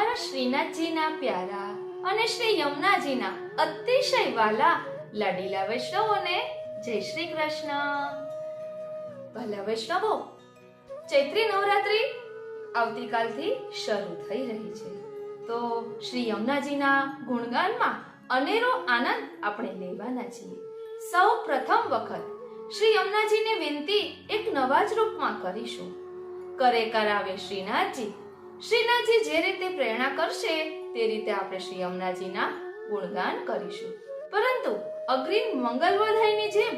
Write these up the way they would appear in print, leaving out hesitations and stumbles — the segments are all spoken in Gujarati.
મારા શ્રીનાથજીના પ્યારા અને શ્રી યમુનાજીના અતિશય વાલા લાડીલા વૈષ્ણવોને જય શ્રી કૃષ્ણ. ભલા વૈષ્ણવો, ચૈત્રી નવરાત્રી આવતીકાલથી શરૂ થઈ રહી છે, તો શ્રી યમુનાજીના ગુણગાનમાં અનેરો આનંદ આપણે લેવાના છીએ. સૌ પ્રથમ વખત શ્રી યમુનાજીને વિનંતી એક નવા જ રૂપમાં કરીશું. કરે કરાવે શ્રીનાથજી. શ્રીનાથજી જે રીતે પ્રેરણા કરશે તે રીતે આપણે શ્રી યમુનાજીના ગુણગાન કરીશું. પરંતુ અગ્રિમ મંગલવધાઈની જેમ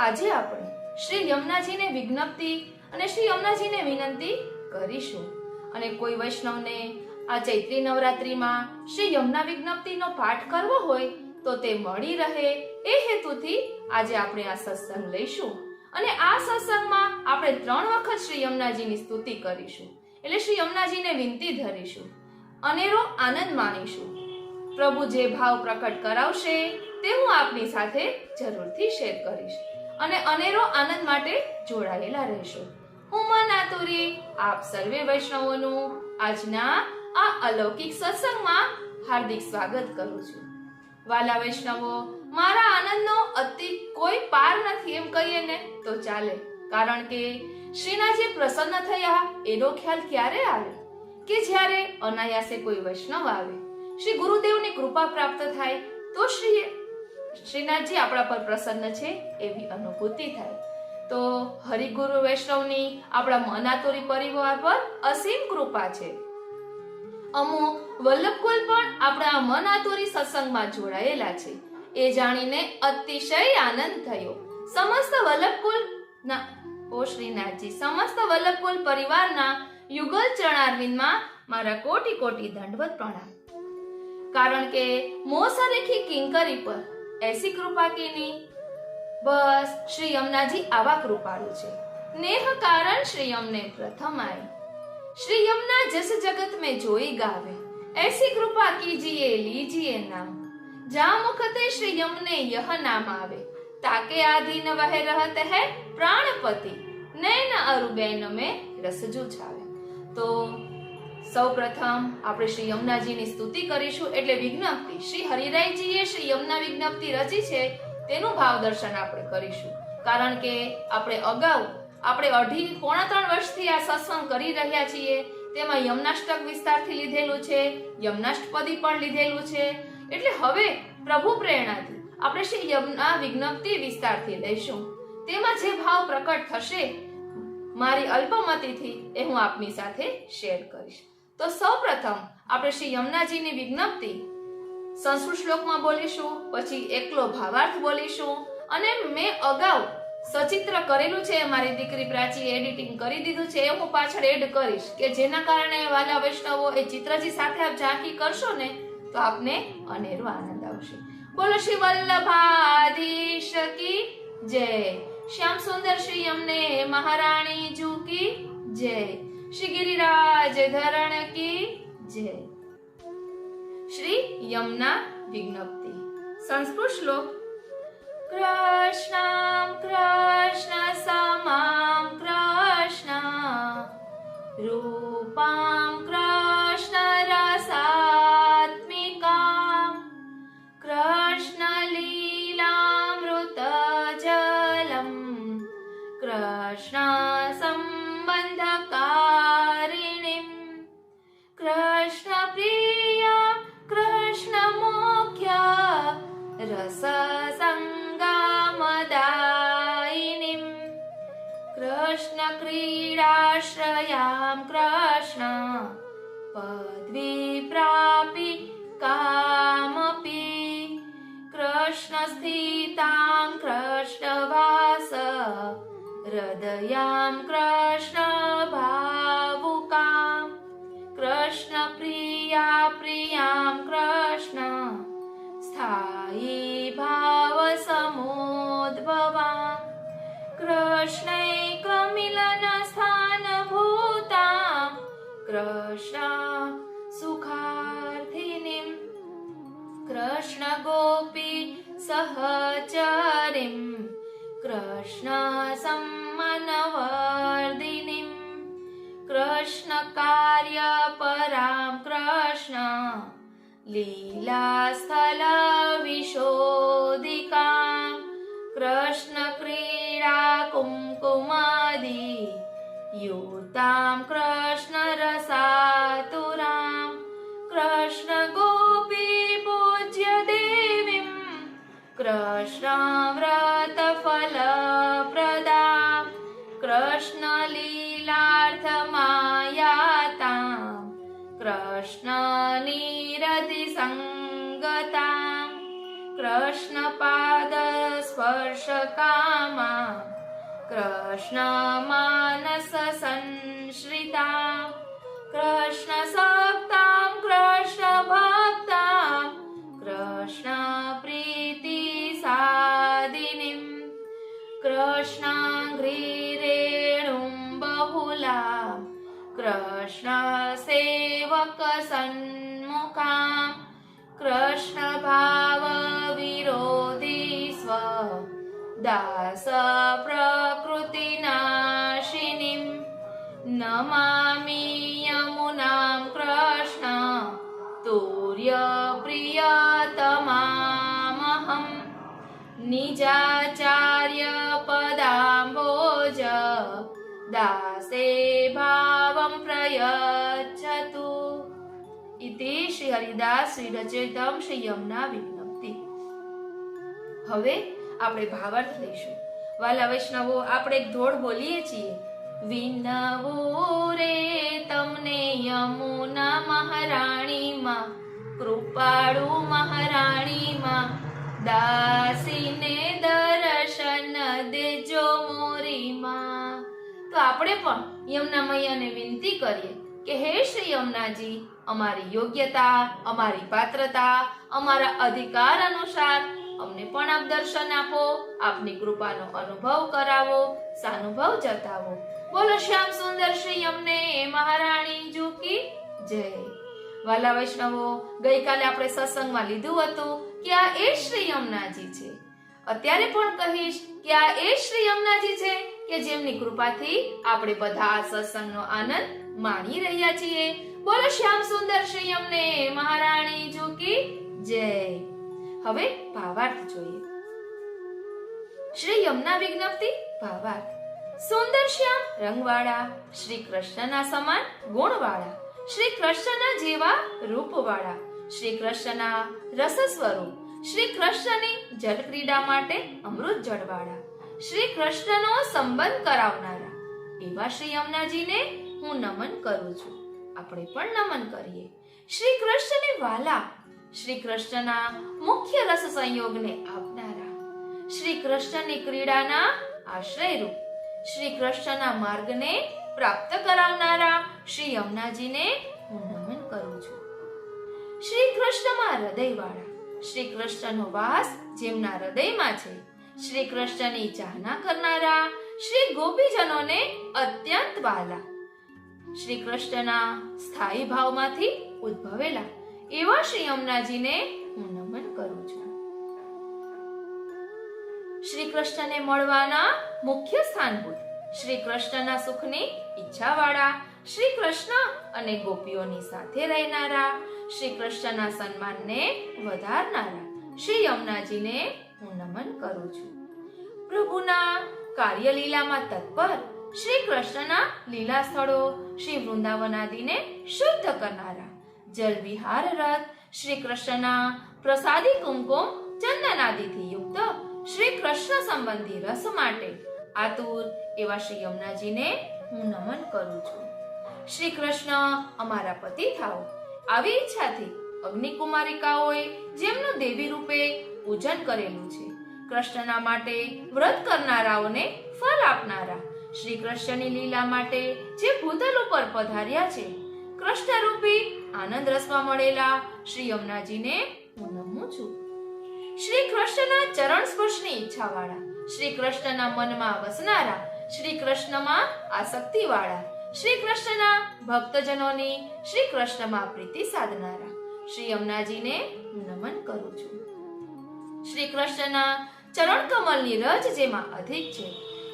આજે આપણે શ્રી યમુનાજીને વિજ્ઞપ્તિ અને શ્રી યમુનાજીને વિનંતી કરીશું. અને કોઈ વૈષ્ણવને આ ચૈત્રી નવરાત્રીમાં શ્રી યમુના વિજ્ઞપ્તિનો પાઠ કરવો હોય તો તે મળી રહે એ હેતુથી આજે આપણે આ સત્સંગ લઈશું. અને આ સત્સંગમાં આપણે 3 વખત શ્રી યમુનાજીની સ્તુતિ કરીશું, એટલે શ્રી યમુનાજીને વિનંતી ધરીશું, અનેરો આનંદ માણીશું. પ્રભુ જે ભાવ પ્રકટ કરાવશે તે હું આપની સાથે જરૂરથી શેર કરીશ અને અનેરો આનંદ માટે જોડાયેલા રહેશો. હું મન આતુરી આપ સર્વે વૈષ્ણવોનું આજના આ અલૌકિક સત્સંગમાં હાર્દિક સ્વાગત કરું છું. વાલા વૈષ્ણવો, મારા આનંદનો અતિ કોઈ પાર નથી એમ કહીએ ને તો ચાલે, કારણ કે શ્રીનાથજી પ્રસન્ન થયા એનો ખ્યાલ ક્યારે આવે કે જ્યારે અનાયાસે કોઈ વૈષ્ણવ આવે, શ્રી ગુરુદેવની કૃપા પ્રાપ્ત થાય તો શ્રીનાથજી આપણા પર પ્રસન્ન છે એવી અનુભૂતિ થાય. તો હરિગુરુ વૈષ્ણવની આપણા મનાતુરી પરિવાર પર અસીમ કૃપા છે. અમુક વલ્લભકુલ પણ આપણા મનાતુરી સત્સંગમાં જોડાયેલા છે. એ જાણીને અતિશય આનંદ થયો. સમસ્ત વલ્લભકુલના ઓ શ્રીનાથજી, સમસ્ત વલ્લભકુલ પરિવારના યુગલ ચરણારવિંદમાં મારા કોટી કોટી દંડવત પ્રણામ. કારણ કે મોસરેખી કિંકરી પર એસી કૃપા કીની. બસ શ્રી યમુનાજી આવા કૃપાળુ છે. નેહ કારણ શ્રી યમને પ્રથમ આય. श्री यमुना जस जगत में जोई गावे, ऐसी कृपा कीजिए लीजिए नाम. जा मुखते श्री यमुने यह नाम आवे, ताके आधीन वह रहत है प्राणपति. नैन अरुबैन में रसजू छावे. तो સૌ પ્રથમ આપણે શ્રી યમુનાજીની સ્તુતિ કરીશું, એટલે વિજ્ઞપ્તિ શ્રી હરિરાયજીએ શ્રી યમુના વિજ્ઞપ્તિ રચી છે તેનું ભાવ દર્શન આપણે કરીશું. કારણ કે આપણે અગાઉ 2.5-3 વર્ષથી આ સત્સંગ કરી રહ્યા છીએ, તેમાં યમનાષ્ટક વિસ્તારથી લીધેલું છે, યમનાષ્ટપદી પણ લીધેલું છે. એટલે હવે પ્રભુ પ્રેરણાથી આપણે શ્રી યમુના વિજ્ઞપ્તિ વિસ્તારથી લઈશું. તેમાં જે ભાવ પ્રકટ થશે મારી અલ્પમતીથી એ હું આપની સાથે શેર કરીશ. તો સૌપ્રથમ આપણે શ્રી યમુનાજીની વિજ્ઞપ્તિ સંસ્કૃત શ્લોકમાં બોલીશું, પછી એકલો ભાવાર્થ બોલીશું. અને મેં અગાઉ સચિત્ર કરેલું છે, મારી દીકરી પ્રાચી એડિટિંગ કરી દીધું છે, એ હું પાછળ એડ કરીશ કે જેના કારણે વાલા વૈષ્ણવો એ ચિત્રજી સાથે આપ ઝાંખી કરશો ને તો આપને અનેરો આનંદ આવશે. બોલો શ્રી વલ્લભાધીશ કી જય. શ્યામ સુંદર શ્રી યમને મહારાણી જુ કી જય. શ્રી ગિરિરાજ ધરણ કી જય. શ્રી યમુના વિજ્ઞપ્તિ. સંસ્કૃત શ્લોક. કૃષ્ણં કૃષ્ણ સમાં કૃષ્ણ રૂપાં કૃષ્ણ રસાત્મિકાં કૃષ્ણ લીલામૃત જલમ કૃષ્ણ સંબંધકારિણીમ કૃષ્ણ પ્રિયા કૃષ્ણ મુખ્ય રસ સંગામદાયિનીમ કૃષ્ણ ક્રીડાશ્રયામ કૃષ્ણ પદવી પ્રાપી કામપી કૃષ્ણ સ્થિતામ કૃષ્ણ વાસ હૃદયામ કૃષ્ણ ભાવુકામ કૃષ્ણ પ્રિયા પ્રિયામ કૃષ્ણ સ્થાયી ભાવ સમોદ્ભવા કૃષ્ણૈક મિલન સ્થાન ભૂતા કૃષ્ણ સુખાર્થિનીમ કૃષ્ણ ગોપી સહચરીમ કૃષ્ણ સમ્માનવર્ધિનીમ કૃષ્ણ કાર્ય પરામ કૃષ્ણ लीलास्थलविशोधिकां कृष्णक्रीडा कुङ्कुमादि युतां कृष्णरसातुरां कृष्णगोपी पूज्य देवीं कृष्णव्रतफलप्रदां कृष्णलीलार्थमायातां कृष्णनिरतिसङ्गतां कृष्णपादस्पर्शकामां कृष्णमानससंश्रितां कृष्णसक्तां कृष्णभक्तां कृष्णप्रीतिसादिनीं कृष्णाङ्घ्रिरेणुं बहुलां कृष्णसेवकसन्मुखां कृष्णभावविरोधी स्व दासप्रकृतिनाशिनीं नमामि यमुनां कृष्ण तुर्यप्रियतमामहं निजाचार्यपदाम्भोज दासे भावं प्रयच्छतु। इति श्री हरिदास श्री रचयितम श्री यमुना विज्ञप्ति। હવે આપણે ભાવાર્થ લઈશું। વાલા વૈષ્ણવો, આપણે એક ધોડ બોલીએ છીએ, વિનવો રે તમને યમુના મહારાણીમાં, કૃપાળુ મહારાણીમાં, દાસીને દર્શન દેજો મોરીમાં। તો આપણે પણ યમુના મૈયાને વિનંતી કરીએ કે હે શ્રી યમુનાજી, અમારી યોગ્યતા, અમારી પાત્રતા, અમારા અધિકાર અનુસાર અમને પણ આપ દર્શન આપો, આપની કૃપાનો અનુભવ કરાવો, સાનુભવ જતાવો। બોલો શ્યામ સુંદર શ્રી યમને મહારાણી જી કી જય। વાલા વૈષ્ણવો, ગઈકાલે આપણે સત્સંગમાં લીધું હતું કે આ એ શ્રી યમુનાજી છે। અત્યારે પણ કહીશ કે આ એ શ્રી યમુનાજી છે કે જેમની કૃપાથી આપણે બધા આ સત્સંગનો આનંદ માણી રહ્યા છીએ। બોલો શ્યામ સુંદર શ્રી યમને મહારાણી જી કી જય। હવે ભાવાર્થ જોઈએ। શ્રી યમુના વિજ્ઞપ્તિ ભાવાર્થ। સુંદર શ્યામ રંગવાળા, શ્રી કૃષ્ણના સમાન ગુણવાળા, શ્રી કૃષ્ણના જેવા રૂપવાળા, શ્રી કૃષ્ણના રસ સ્વરૂપ, શ્રી કૃષ્ણની જલક્રીડા માટે અમૃત જળવાળા, શ્રી કૃષ્ણનો સંબંધ કરાવનારા એવા શ્રી યમુનાજીને હું નમન કરું છું। આપણે પણ નમન કરીએ। શ્રી કૃષ્ણને વાલા, શ્રી કૃષ્ણના મુખ્ય રસ સંયોગને આપનારા, શ્રી કૃષ્ણની ક્રીડાના આશ્રયરૂપ, શ્રી કૃષ્ણના માર્ગને પ્રાપ્ત કરાવનારા શ્રી યમુનાજીને હું નમન કરું છું। શ્રી કૃષ્ણમાં હૃદયવાળા, શ્રી કૃષ્ણનો વાસ જેમના હૃદયમાં છે, શ્રી કૃષ્ણની ચાહના કરનારા શ્રી ગોપીજનોને અત્યંત વાલા, શ્રી કૃષ્ણના સ્થાયી ભાવમાંથી ઉદ્ભવેલા એવા શ્રી યમુનાજીને હું નમન કરું છું। શ્રી કૃષ્ણને મળવાના મુખ્ય સ્થાનભૂત, શ્રી કૃષ્ણના સુખની ઈચ્છાવાળા, શ્રી કૃષ્ણ અને ગોપીઓની સાથે રહેનારા, શ્રી કૃષ્ણના સન્માનને વધારનારા શ્રી યમુનાજીને હું નમન કરું છું। પ્રભુના કાર્યલીલામાં તત્પર, શ્રી કૃષ્ણના લીલા સ્થળો, શ્રી વૃંદાવન આદિને શુદ્ધ કરનારા, જલ વિહાર રથ, શ્રી કૃષ્ણના પ્રસાદી કુમકુમ ચંદન આદિથી યુક્ત શ્રી કૃષ્ણ સંબંધી રસ માટે આતુર એવા શ્રી યમુનાજીને હું નમન કરું છું। શ્રી કૃષ્ણ અમારા પતિ થાઓ આવી ઈચ્છાથી અગ્નિકુમારિકાઓએ જેમનું દેવી રૂપે પૂજન કરેલું છે, કૃષ્ણના માટે વ્રત કરનારાઓને ફળ આપનારા, શ્રી કૃષ્ણની લીલા માટે જે ભૂતલ ઉપર પધાર્યા છે, કૃષ્ણ રૂપી આનંદ રસમાં મળેલા શ્રી યમુનાજીને હું નમું છું। શ્રી કૃષ્ણના ચરણ સ્પર્શની ઈચ્છાવાળા, શ્રી કૃષ્ણના મનમાં વસનારા, શ્રી કૃષ્ણમાં આસક્તિવાળા, શ્રી કૃષ્ણના ભક્તજનોની શ્રી કૃષ્ણમાં પ્રીતિ સાધનારા શ્રી યમુનાજીને હું નમન કરું છું। શ્રી કૃષ્ણના ચરણ કમલની રજ જેમાં અધિક છે,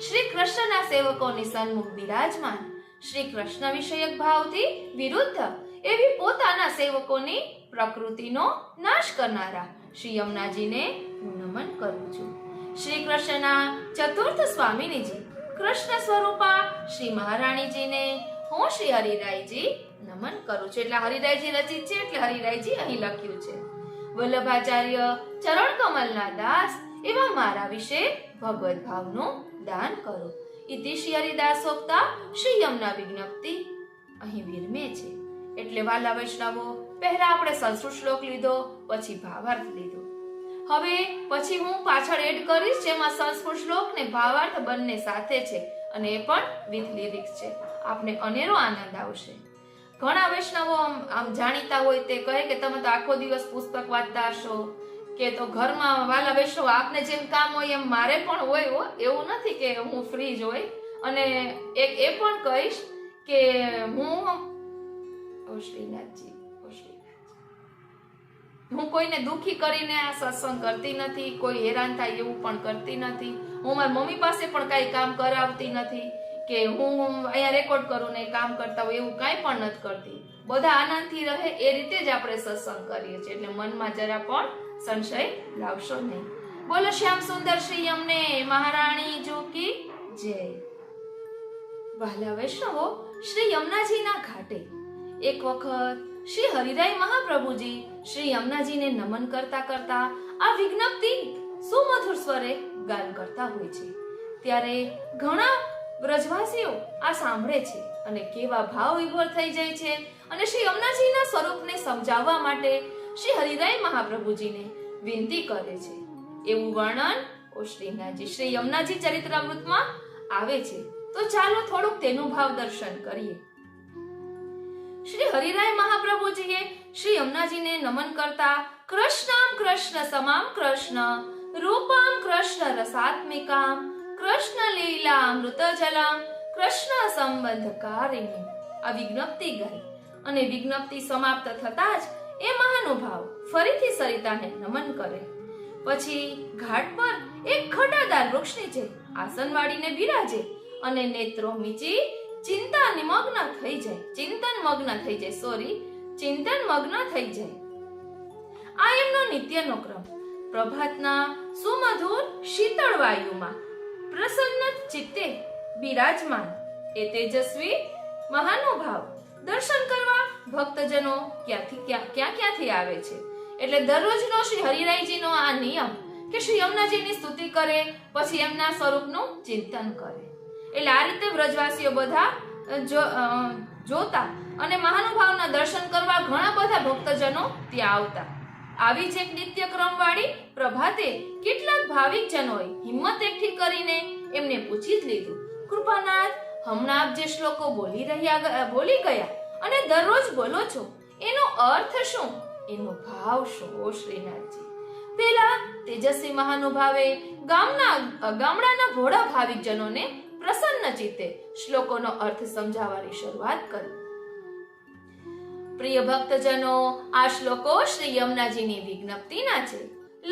શ્રી કૃષ્ણના સેવકોની સન્મુખ બિરાજમાન, શ્રી કૃષ્ણ વિષયક ભાવથી વિરુદ્ધ એવી પોતાના સેવકોની પ્રકૃતિનો નાશ કરનારા શ્રી યમુનાજીને હું નમન કરું છું. શ્રી કૃષ્ણના ચતુર્થ સ્વામિનીજી કૃષ્ણ સ્વરૂપા શ્રી મહારાણીજીને હું શ્રી હરિરાયજી નમન કરું છું. એટલે હરિરાયજી રચિત છે એટલે હરિરાયજી અહીં લખ્યું છે. વલ્લભાચાર્ય ચરણ કમલના દાસ એવા મારા વિશે ભગવદ ભાવનું દાન કરો. ઇતિ શ્રી હરિદાસોક્તા શ્રી યમુના વિજ્ઞપ્તિ અહીં વિરમે છે. એટલે વાલા વૈષ્ણવો, પહેલા આપણે સંસ્કૃત શ્લોક લીધો, પછી ભાવાર્થ લીધો. હવે પછી હું પાછળ એડ કરીશ જેમાં સંસ્કૃત શ્લોક ને ભાવાર્થ બંને સાથે છે અને એ પણ વિથ લિરિક્સ છે. આપને અનેરો આનંદ આવશે. ઘણા વૈષ્ણવો આમ જાણીતા હોય તે કહે કે તમે તો આખો દિવસ પુસ્તક વાંચતા હશો, કે તો ઘરમાં વાલા વૈષ્ણવ આપને જેમ કામ હોય એમ મારે પણ હોય. એવું નથી કે હું ફ્રી જ હોય. અને એક એ પણ કહીશ કે હું કોઈને દુખી કરીને આ સત્સંગ કરતી નથી, કોઈ હેરાન થાય એવું પણ કરતી નથી. હું મારી મમ્મી પાસે પણ કઈ કામ કરાવતી નથી કે હું અહીંયા રેકોર્ડ કરું ને કામ કરતા હોય એવું કાંઈ પણ નથી કરતી. બધા આનંદથી રહે એ રીતે જ આપણે સત્સંગ કરીએ છીએ. એટલે મનમાં જરા પણ સંશય લાવશો નહીં. બોલો શ્યામ સુંદર શ્રી યમને મહારાણી જો કી જય. વહાલા વૈષ્ણવો, શ્રી યમુનાજીના ઘાટે એક વખત શ્રી હરિરાય મહાપ્રભુજી શ્રી યમુનાજીને નમન કરતા કરતા આ વિજ્ઞપ્તિ સુમધુર સ્વરે ગાન કરતા હોય છે. ત્યારે ઘણા વ્રજવાસીઓ આ સાંભળે છે અને કેવા ભાવ વિભોર થઈ જાય છે અને શ્રી યમુનાજીના સ્વરૂપને સમજાવવા માટે શ્રી હરિરાય મહાપ્રભુજીને વિનંતી કરે છે. એવું વર્ણન શ્રી યમુનાજી ચરિત્રામૃતમાં આવે છે. તો ચાલો થોડુંક તેનું ભાવ દર્શન કરીએ. શ્રી હરિરાય મહાપ્રભુજીએ શ્રી યમુનાજીને નમન કરતા કૃષ્ણામ કૃષ્ણ સમામ કૃષ્ણ રૂપામ કૃષ્ણ રસાત્મિકામ કૃષ્ણ લીલા અમૃત જલામ કૃષ્ણ સંબંધકારિણી આ વિજ્ઞપ્તિ ગાઈ અને વિજ્ઞપ્તિ સમાપ્ત થતા જ એ મહાનુભાવ ફરીથી સરિતાને નમન કરે. પછી ઘાટ પર એક ઘટાદાર વૃક્ષ નીચે આસન વાળીને બિરાજે અને નેત્રો મીચી ચિંતન મગ્ન થઈ જાય. આ એમનો નિત્યનો ક્રમ. પ્રભાતના સુમધુર શીતળ વાયુમાં પ્રસન્ન ચિત્તે બિરાજમાન એ તેજસ્વી મહાનુભાવ દર્શન કરવા ભક્તજનો ક્યાંથી આવે છે. એટલે દરરોજનો શ્રી હરિરાયજીનો આ નિયમ કે શ્રી યમુનાજીની સ્તુતિ કરે પછી એમના સ્વરૂપનું ચિંતન કરે. એટલે આ રીતે વ્રજવાસીઓ બધા જોતા અને મહાનુભાવના દર્શન કરવા ઘણા બધા ભક્તજનો ત્યાં આવતા. આવી જ એક નિત્ય ક્રમવાળી પ્રભાતે કેટલાક ભાવિક જનોએ હિંમત એકઠી કરીને એમને પૂછી જ લીધું, કૃપાનાથ, હમણાં આપ જે શ્લોકો બોલી ગયા અને દરરોજ બોલો છો એનો અર્થ શું, એનો ભાવ શું? ઓ શ્રીનાથજી, પેલા તેજસ્વી મહાનુભાવે ગામડાના ભોળા ભાવિક જનોને પ્રસન્ન ચિત્તે શ્લોકોનો અર્થ સમજાવવાની શરૂઆત કરી. પ્રિય ભક્તજનો, આ શ્લોકો શ્રી યમુનાજીની વિજ્ઞપ્તિના છે.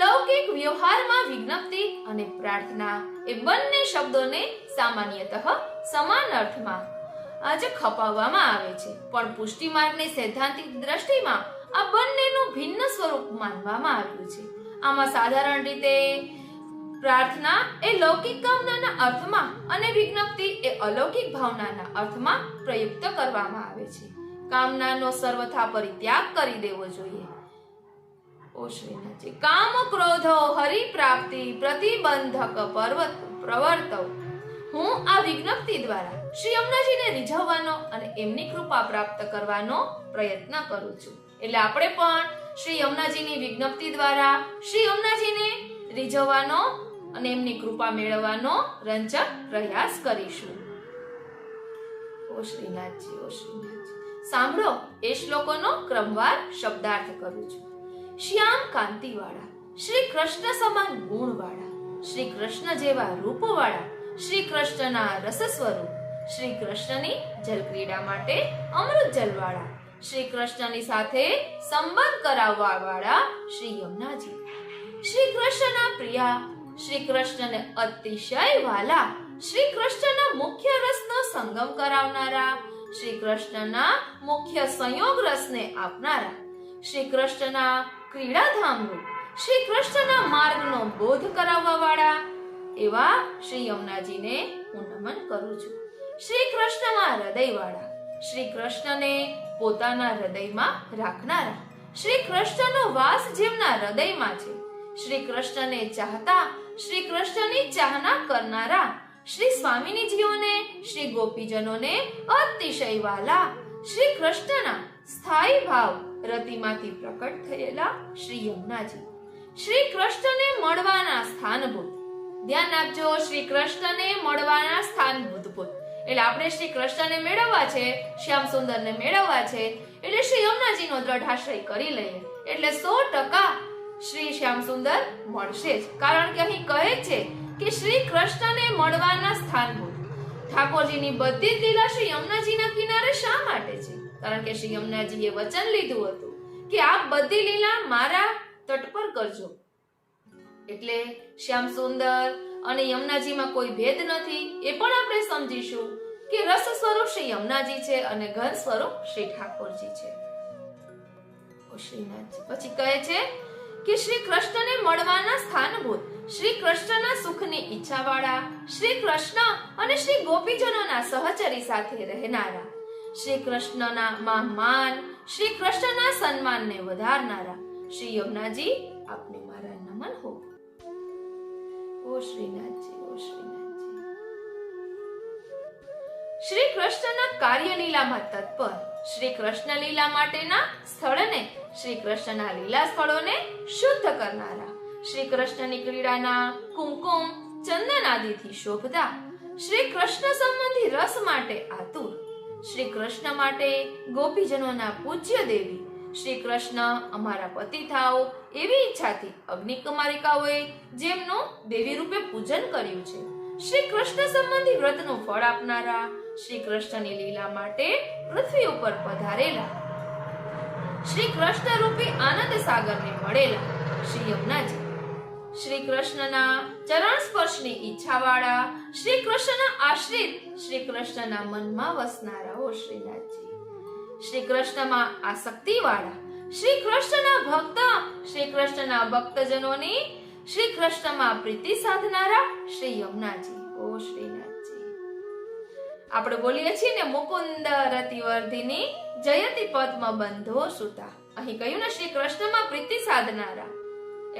લૌકિક વ્યવહારમાં વિજ્ઞપ્તિ અને પ્રાર્થના એ બંને શબ્દોને સામાન્યતઃ સમાન અર્થમાં આજે ખપાવવામાં આવે છે, પણ પુષ્ટિ માર્ગની સૈદ્ધાંતિક દ્રષ્ટિમાં આ બંનેનું ભિન્ન સ્વરૂપ માનવામાં આવ્યું છે. આમાં સાધારણ રીતે પ્રાર્થના એ લૌકિક કામનાના અર્થમાં અને વિજ્ઞપ્તિ એ અલૌકિક ભાવનાના અર્થમાં પ્રયુક્ત કરવામાં આવે છે. કામનાનો સર્વથા પરિત્યાગ કરી દેવો જોઈએ. ઓ શ્રીનાથજી, કામ ક્રોધો હરિ પ્રાપ્તિ પ્રતિબંધક પ્રવર્તવ. હું આ વિજ્ઞપ્તિ દ્વારા શ્રી યમુનાજીને રીઝવવાનો અને એમની કૃપા પ્રાપ્ત કરવાનો પ્રયત્ન કરું છું. એટલે આપણે પણ શ્રી યમુનાજીની વિજ્ઞપ્તિ દ્વારા શ્રી યમુનાજીને રીઝવવાનો અને એમની કૃપા મેળવવાનો રંજક પ્રયાસ કરીશું. ઓ શ્રીનાથજી, ઓ શ્રીનાથજી, સાંભળો એ શ્લોકોનો ક્રમવાર શબ્દાર્થ કરું છું. શ્યામ કાંતિવાળા, શ્રી કૃષ્ણ સમાન ગુણવાળા, શ્રી કૃષ્ણ જેવા રૂપવાળા, શ્રી કૃષ્ણના રસ સ્વરૂપ, શ્રી કૃષ્ણની જલક્રીડા માટે અમૃત જલવાળા, શ્રી કૃષ્ણની સાથે સંબંધ કરાવવા વાળા શ્રી યમુનાજી, શ્રી કૃષ્ણના પ્રિયા, શ્રી કૃષ્ણને અતિશય વાલા, શ્રી કૃષ્ણના મુખ્ય રસનો સંગમ કરાવનારા, શ્રી કૃષ્ણના મુખ્ય સંયોગ રસને આપનારા, શ્રી કૃષ્ણના ક્રીડાધામરૂપ શ્રી કૃષ્ણના માર્ગનો બોધ કરાવવા વાળા એવા શ્રી યમુનાજીને હું નમન કરું છું. શ્રી કૃષ્ણમાં હૃદયવાળા, શ્રી કૃષ્ણને પોતાના હૃદયમાં રાખનારા, શ્રી કૃષ્ણનો વાસ જેમના હૃદયમાં છે, શ્રી કૃષ્ણને ચાહતા, શ્રી કૃષ્ણની ચાહના કરનારા, શ્રી સ્વામિનીજીઓને, શ્રી ગોપીજનોને અતિશય વાલા, શ્રી કૃષ્ણના સ્થાયી ભાવ રતિમાંથી પ્રકટ થયેલા શ્રી યમુનાજી, શ્રી કૃષ્ણને મળવાના સ્થાનભૂત. ધ્યાન આપજો, શ્રી કૃષ્ણને મળવાના સ્થાનભૂત. એટલે આપણે શ્રી કૃષ્ણને મેળવવા છે, શ્યામ સુંદરને મેળવવા છે, એટલે શ્રી યમુનાજીનો દ્રઢ આશ્રય કરી લઈએ એટલે 100% શ્રી શ્યામ સુંદર મળશે જ. કારણ કે અહીં કહે છે કે શ્રી કૃષ્ણને મળવાના સ્થાનભૂત. ઠાકોરજીની બધી જ લીલા શ્રી યમુનાજીના કિનારે શા માટે છે? કારણ કે શ્રી યમુનાજીએ વચન લીધું હતું કે આપ બધી લીલા મારા તટ પર કરજો. એટલે શ્યામ સુંદર અને યમુનાજીમાં કોઈ ભેદ નથી. એ પણ આપણે સમજીશું કે રસ સ્વરૂપ શ્રી યમુનાજી છે અને ઘન સ્વરૂપ શ્રી ઠાકોરજી છે. શ્રીનાથજી પછી કહે છે કે શ્રી કૃષ્ણને મળવાના સ્થાનભૂત, શ્રી કૃષ્ણના સુખની ઈચ્છાવાળા, શ્રી કૃષ્ણ અને શ્રી ગોપીજનોના સહચરી સાથે રહેનારા, શ્રી કૃષ્ણના માન, શ્રી કૃષ્ણના સન્માનને વધારનારા શ્રી યમુનાજી આપને મારા નમન હો. ઓ શ્રીનાથજી, ઓ શ્રીનાથજી. શ્રી કૃષ્ણના કાર્ય લીલામાં તત્પર, શ્રી કૃષ્ણ લીલા માટેના સ્થળને, શ્રી કૃષ્ણના લીલા સ્થળોને શુદ્ધ કરનારા, શ્રી કૃષ્ણની ક્રીડાના કુમકુમ ચંદન આદિથી શોભતા, શ્રી કૃષ્ણ સંબંધી રસ માટે આતુર, શ્રી કૃષ્ણ માટે ગોપીજનોના પૂજ્ય દેવી, શ્રી કૃષ્ણ અમારા પતિ થાઓ એવી ઈચ્છાથી અગ્નિ કુમારિકાઓએ જેમનું દેવી રૂપે પૂજન કર્યું છે, શ્રી કૃષ્ણ સંબંધી વ્રતનું ફળ આપનારા, શ્રી કૃષ્ણની લીલા માટે પૃથ્વી ઉપર પધારેલા, શ્રી કૃષ્ણ રૂપી આનંદ સાગરને મળેલા શ્રી યમુનાજી, શ્રી કૃષ્ણના ચરણ સ્પર્શની ઈચ્છાવાળા, શ્રી કૃષ્ણના આશ્રિત, શ્રી કૃષ્ણના મનમાં વસનારા ઓ શ્રીનાથજી, શ્રી કૃષ્ણમાં આસક્તિ વાળા, શ્રી કૃષ્ણના ભક્ત, શ્રી કૃષ્ણના ભક્તજનોની શ્રી કૃષ્ણમાં પ્રીતિ સાધનારા શ્રી યમુનાજી ઓ શ્રીનાથજી. આપણે બોલીએ છીએ ને મુકુંદ રતિવર્ધિની જયતિ પદ્મ બંધો સુતા. અહીં કહ્યું ને શ્રી કૃષ્ણમાં પ્રીતિ સાધનારા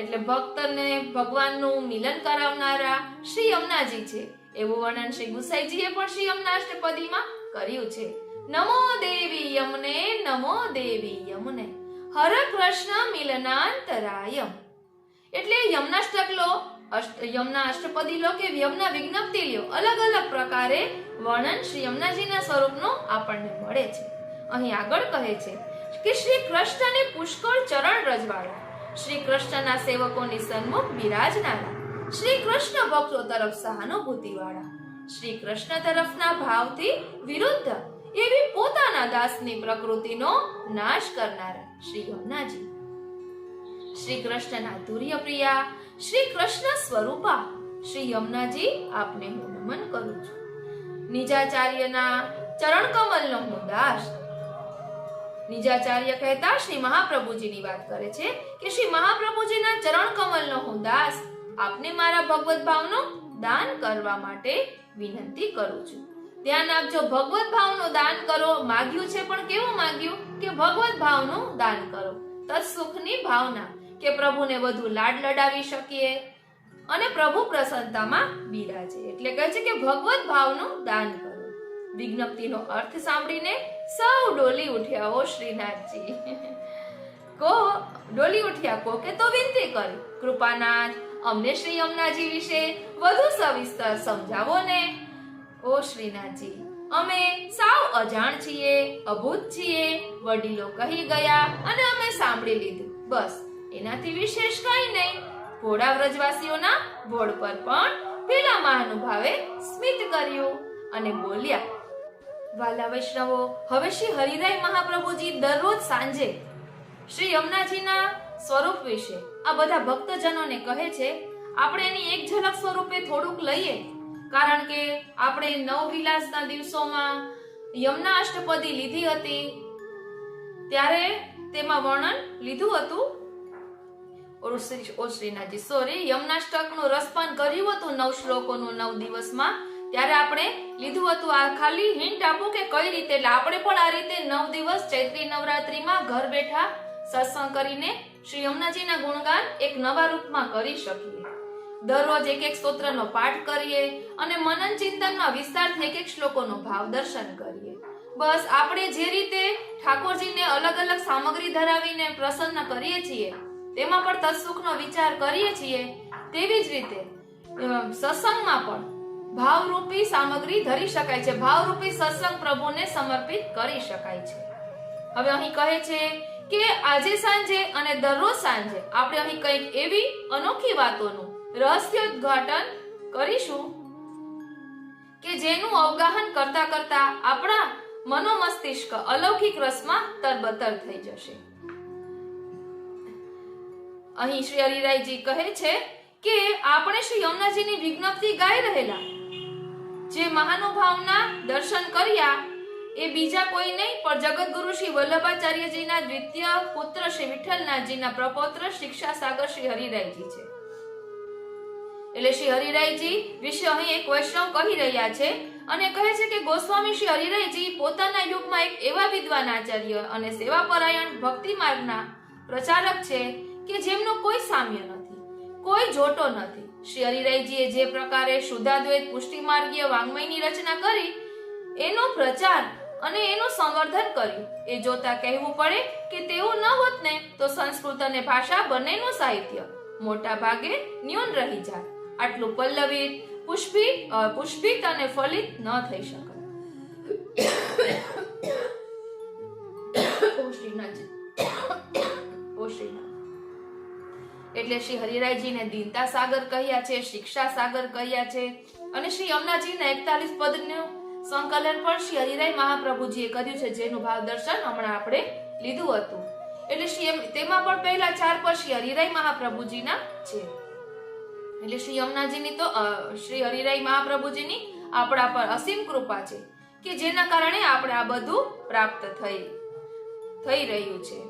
એટલે ભક્તને ભગવાનનું મિલન કરાવનારા શ્રી યમુનાજી છે. એવું વર્ણન શ્રી ગુસાઈજીએ પણ શ્રી યમુનાષ્ટપદીમાં કર્યું છે. નમો દેવી યમુને, નમો દેવી યમુને, હર કૃષ્ણ મિલનાંતરાયમ. એટલે યમુનાષ્ટક લો, યમુના અષ્ટપદી લો કે યમુના વિજ્ઞપ્તિ લો, અલગ અલગ પ્રકારે વર્ણન શ્રી યમુનાજીના સ્વરૂપનું આપણને મળે છે. અહીં આગળ કહે છે કે શ્રી કૃષ્ણને પુષ્કળ ચરણ રજવાળા, શ્રી કૃષ્ણના સેવકોની સન્મુખ બિરાજનારા, શ્રી કૃષ્ણ ભક્તો તરફ સહાનુભૂતિ વાળા, શ્રી કૃષ્ણ તરફના ભાવથી વિરુદ્ધ એવી પોતાના દાસની પ્રકૃતિનો નાશ કરનારા શ્રી યમુનાજી, શ્રી કૃષ્ણના તુર્ય પ્રિયા, શ્રી કૃષ્ણ સ્વરૂપા શ્રી યમુનાજી આપને હું નમન કરું છું. નિજાચાર્યના ચરણ કમલનો હું દાસ. નિજાચાર્ય કહેતા શ્રી મહાપ્રભુજીની વાત કરે છે કે શ્રી મહાપ્રભુજીના ચરણ કમલનો હું દાસ આપને મારા ભગવત ભાવનું દાન કરવા માટે વિનંતી કરું છું. ધ્યાન આપજો, ભગવત ભાવનું દાન કરો માગ્યું છે, પણ કેવું માગ્યું કે ભગવત ભાવનું દાન કરો, તત્સુખની ભાવના કે પ્રભુને વધુ લાડ લડાવી શકીએ અને પ્રભુ પ્રસન્નતામાં બિરાજે. એટલે કહે છે કે ભગવત ભાવનું દાન કરો. વિજ્ઞપ્તિનો અર્થ સાંભળીને સૌ ડોલી ઉઠ્યા ઓ શ્રીનાથજી. કો ડોલી ઉઠ્યા, કો કે તો વિનંતી કરી, કૃપાનાથ અમને શ્રી યમુનાજી વિશે વધુ સવિસ્તર સમજાવો ને. ઓ શ્રીનાથજી, અમે સાવ અજાણ છીએ, અભૂત છીએ, વડીલો કહી ગયા અને અમે સાંભળી લીધું, બસ એનાથી વિશેષ કઈ નહીં. ભોળા વ્રજવાસીઓના ભોળ પર પણ પેલા મહાનુભાવે સ્મિત કર્યું અને બોલ્યા, વાલા વૈષ્ણવો, હવે શ્રી હરિરાય મહાપ્રભુજી દરરોજ સાંજે શ્રી યમુનાજીના સ્વરૂપ વિશે આ બધા ભક્તજનોને કહે છે. આપણે એની એક ઝલક સ્વરૂપે થોડુંક લઈએ, કારણ કે આપણે નવવિલાસના દિવસોમાં યમુના અષ્ટપદી લીધી હતી, ત્યારે તેમાં વર્ણન લીધું હતું. શ્રીનાથજી યમનાષ્ટકનું રસપાન કર્યું હતું 9 શ્લોકોનું 9 દિવસમાં. ત્યારે આપણે લીધું હતું. આ ખાલી હિન્ટ આપું કે કઈ રીતે, એટલે આપણે પણ આ રીતે 9 દિવસ ચૈત્રી નવરાત્રીમાં ઘર બેઠા સત્સંગ કરીને શ્રી યમુનાજીના ગુણગાન એક નવા રૂપમાં કરી શકીએ. દરરોજ એક એક સ્તોત્રનો પાઠ કરીએ અને મનન ચિંતનમાં વિસ્તારથી એક એક શ્લોકોનો ભાવ દર્શન કરીએ. બસ આપણે જે રીતે ઠાકોરજીને અલગ અલગ સામગ્રી ધરાવીને પ્રસન્ન કરીએ છીએ, તેમાં પણ તત્સુખનો વિચાર કરીએ છીએ, તેવી જ રીતે સત્સંગમાં પણ ભાવરૂપી સામગ્રી ધરી શકાય છે. ભાવરૂપી સત્સંગ પ્રભુને સમર્પિત કરી શકાય છે. હવે અહીં કહે છે કે આજે સાંજે અને દરરોજ સાંજે આપણે અહીં કંઈક એવી અનોખી વાતોનું રહસ્યોદ્ઘાટન કરીશું કે જેનું અવગાહન કરતા કરતા આપણા મનોમસ્તિષ્ક અલૌકિક રસમાં તરબતર થઈ જશે. અહીં શ્રી હરિરાયજી કહે છે કે આપણે શ્રી યમુનાજીની વિજ્ઞપ્તિ ગાઈ રહેલા જે મહાનુભાવના દર્શન કર્યા એ બીજા કોઈ નહીં પણ જગતગુરુ શ્રી વલ્લભાચાર્યજીના દ્વિતીય પુત્ર શ્રી વિઠ્ઠલનાથજીના પ્રપૌત્ર શિક્ષા સાગર શ્રી હરિરાયજી છે. એટલે શ્રી હરિરાયજી વિશે અહીં એક વૈષ્ણવ કહી રહ્યા છે અને કહે છે કે ગોસ્વામી શ્રી હરિરાયજી પોતાના યુગમાં એક એવા વિદ્વાન આચાર્ય અને સેવાપરાયણ ભક્તિ માર્ગના પ્રચારક છે કે જેમનો કોઈ સામ્ય નથી, કોઈ જોટો નથી. શ્રી હરિરાયજીએ જે પ્રકારે શુદ્ધાદ્વૈત પુષ્ટિ માર્ગીય વાંગ્મયની રચના કરી, એનો પ્રચાર અને એનું સંવર્ધન કર્યું, એ જોતા કહેવું પડે કે તેઓ ન હોત ને તો સંસ્કૃત અને ભાષા બંનેનું સાહિત્ય મોટા ભાગે ન્યૂન રહી જાય. આટલું પલ્લવિત, પુષ્પિત અને ફલિત ન થઈ શકે. એટલે શ્રી હરિરાયજીને દીનતા સાગર કહ્યા છે, શિક્ષા સાગર કહ્યા છે અને શ્રી યમુનાજીના 41 પદનું સંકલન પણ શ્રી હરિરાય મહાપ્રભુજીએ કર્યું છે, જેનું ભાવ દર્શન હમણાં આપણે લીધું હતું. એટલે તેમાં પણ પહેલા 4 પદ શ્રી હરિરાય મહાપ્રભુજીના છે. એટલે શ્રી યમુનાજીની તો શ્રી હરિરાય મહાપ્રભુજીની આપણા પર અસીમ કૃપા છે કે જેના કારણે આપણે આ બધું પ્રાપ્ત થઈ રહ્યું છે.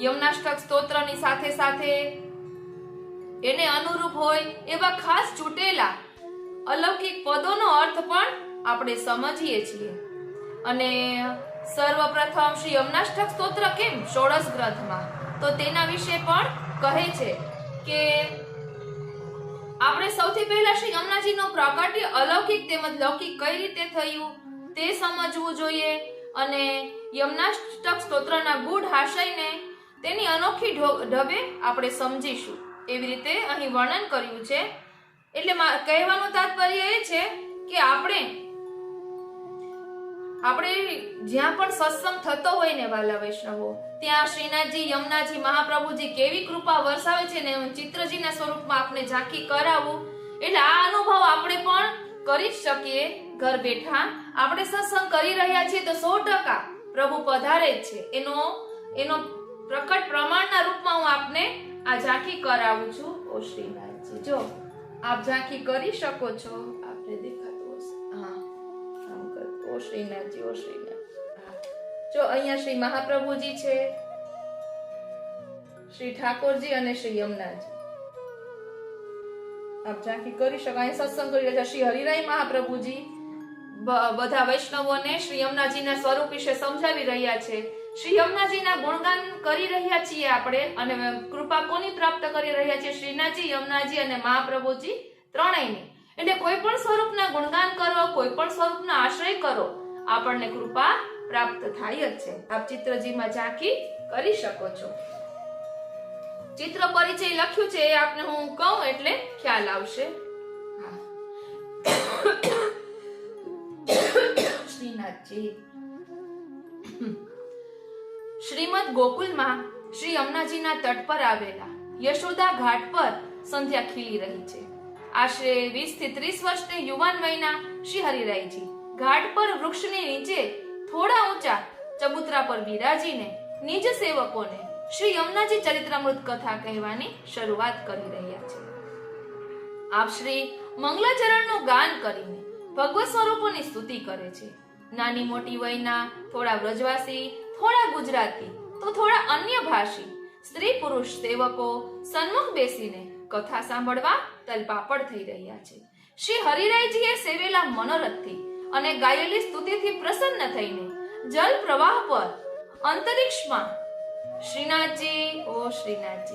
યમુનાષ્ટક સ્તોત્રની સાથે સાથે એને અનુરૂપ હોય એવા ખાસ ચૂંટેલા અલૌકિક પદોનો અર્થ પણ આપણે સમજીએ છીએ. અને સર્વપ્રથમ શ્રી યમુનાષ્ટક સ્તોત્ર કેમ 16 ગ્રંથમાં, તો તેના વિશે પણ કહે છે કે આપણે સૌથી પહેલા શ્રી યમુનાજીનો પ્રાકટ્ય અલૌકિક તેમજ લૌકિક કઈ રીતે થયું તે સમજવું જોઈએ અને યમુનાષ્ટક સ્તોત્રના ગૂઢ આશયને તેની અનોખી ઢબે આપણે સમજીશું. એવી રીતે અહીં વર્ણન કર્યું છે. એટલે કહેવાનું તાત્પર્ય એ છે કે આપણે જ્યાં પણ સત્સંગ થતો હોય ને વાલા વૈષ્ણવો, ત્યાં શ્રીનાથજી, યમુનાજી, મહાપ્રભુજી કેવી કૃપા વરસાવે છે ને ચિત્રજીના સ્વરૂપમાં આપણે ઝાંખી કરાવવું. એટલે આ અનુભવ આપણે પણ કરી જ શકીએ ઘર બેઠા. આપણે સત્સંગ કરી રહ્યા છીએ તો 100% પ્રભુ પધારે જ છે. એનો પ્રકટ પ્રમાણના રૂપમાં હું આપને આ ઝાંખી કરાવું છું. ઓ શ્રીનાથજી, જો આપ ઝાંખી કરી શકો છો, આપને દેખાતું હશે. હા, આમ કર. ઓ શ્રીનાથજી, ઓ શ્રીનાથ. જો અહીંયા શ્રી મહાપ્રભુજી છે, શ્રી ઠાકોરજી અને શ્રી યમુનાજી. આપ ઝાંખી કરી શકો. અહીં સત્સંગ કરી રહ્યા શ્રી હરિરાય મહાપ્રભુજી બધા વૈષ્ણવોને શ્રી યમુનાજીના સ્વરૂપ વિશે સમજાવી રહ્યા છે. શ્રી યમુનાજીના ગુણગાન કરી રહ્યા છીએ આપણે અને કૃપા કોની પ્રાપ્ત કરી રહ્યા છીએ? શ્રીનાથજી, યમુનાજી અને મહાપ્રભુજી ત્રણેયની. એટલે કોઈ પણ સ્વરૂપના ગુણગાન કરો, કોઈ પણ સ્વરૂપનો આશ્રય કરો, આપણને કૃપા પ્રાપ્ત થાય જ છે. આપ ચિત્રજીમાં ઝાંખી કરી શકો છો. ચિત્ર પરિચય લખ્યું છે, એ આપને હું કહું એટલે ખ્યાલ આવશે. શ્રીનાથજી. શ્રીમદ ગોકુલમાં શ્રી યમુનાજીના તટ પર આવેલા યશોદા ઘાટ પર સંધ્યા ખીલી રહી છે. આશરે 20 થી 30 વર્ષની યુવાન વયના શ્રી હરિરાયજી ઘાટ પર વૃક્ષની નીચે થોડા ઊંચા ચબૂતરા પર બિરાજીને નિજ સેવકોને શ્રી યમુનાજી ચરિત્રામૃત કથા કહેવાની શરૂઆત કરી રહ્યા છે. આપ શ્રી મંગલાચરણનું ગાન કરીને ભગવત સ્વરૂપોની સ્તુતિ કરે છે. નાની મોટી વયના, થોડા વ્રજવાસી, થોડા ગુજરાતી તો થોડા અન્ય ભાષી સ્ત્રી પુરુષ સેવકો સન્મુખ બેસીને કથા સાંભળવા તલપાપડ થઈ રહ્યા છે. શ્રી હરિરાયજીએ સેવેલા મનોરથથી અને ગાયેલી સ્તુતિથી પ્રસન્ન થઈને જલ પ્રવાહ પર અંતરિક્ષમાં શ્રીનાથજી,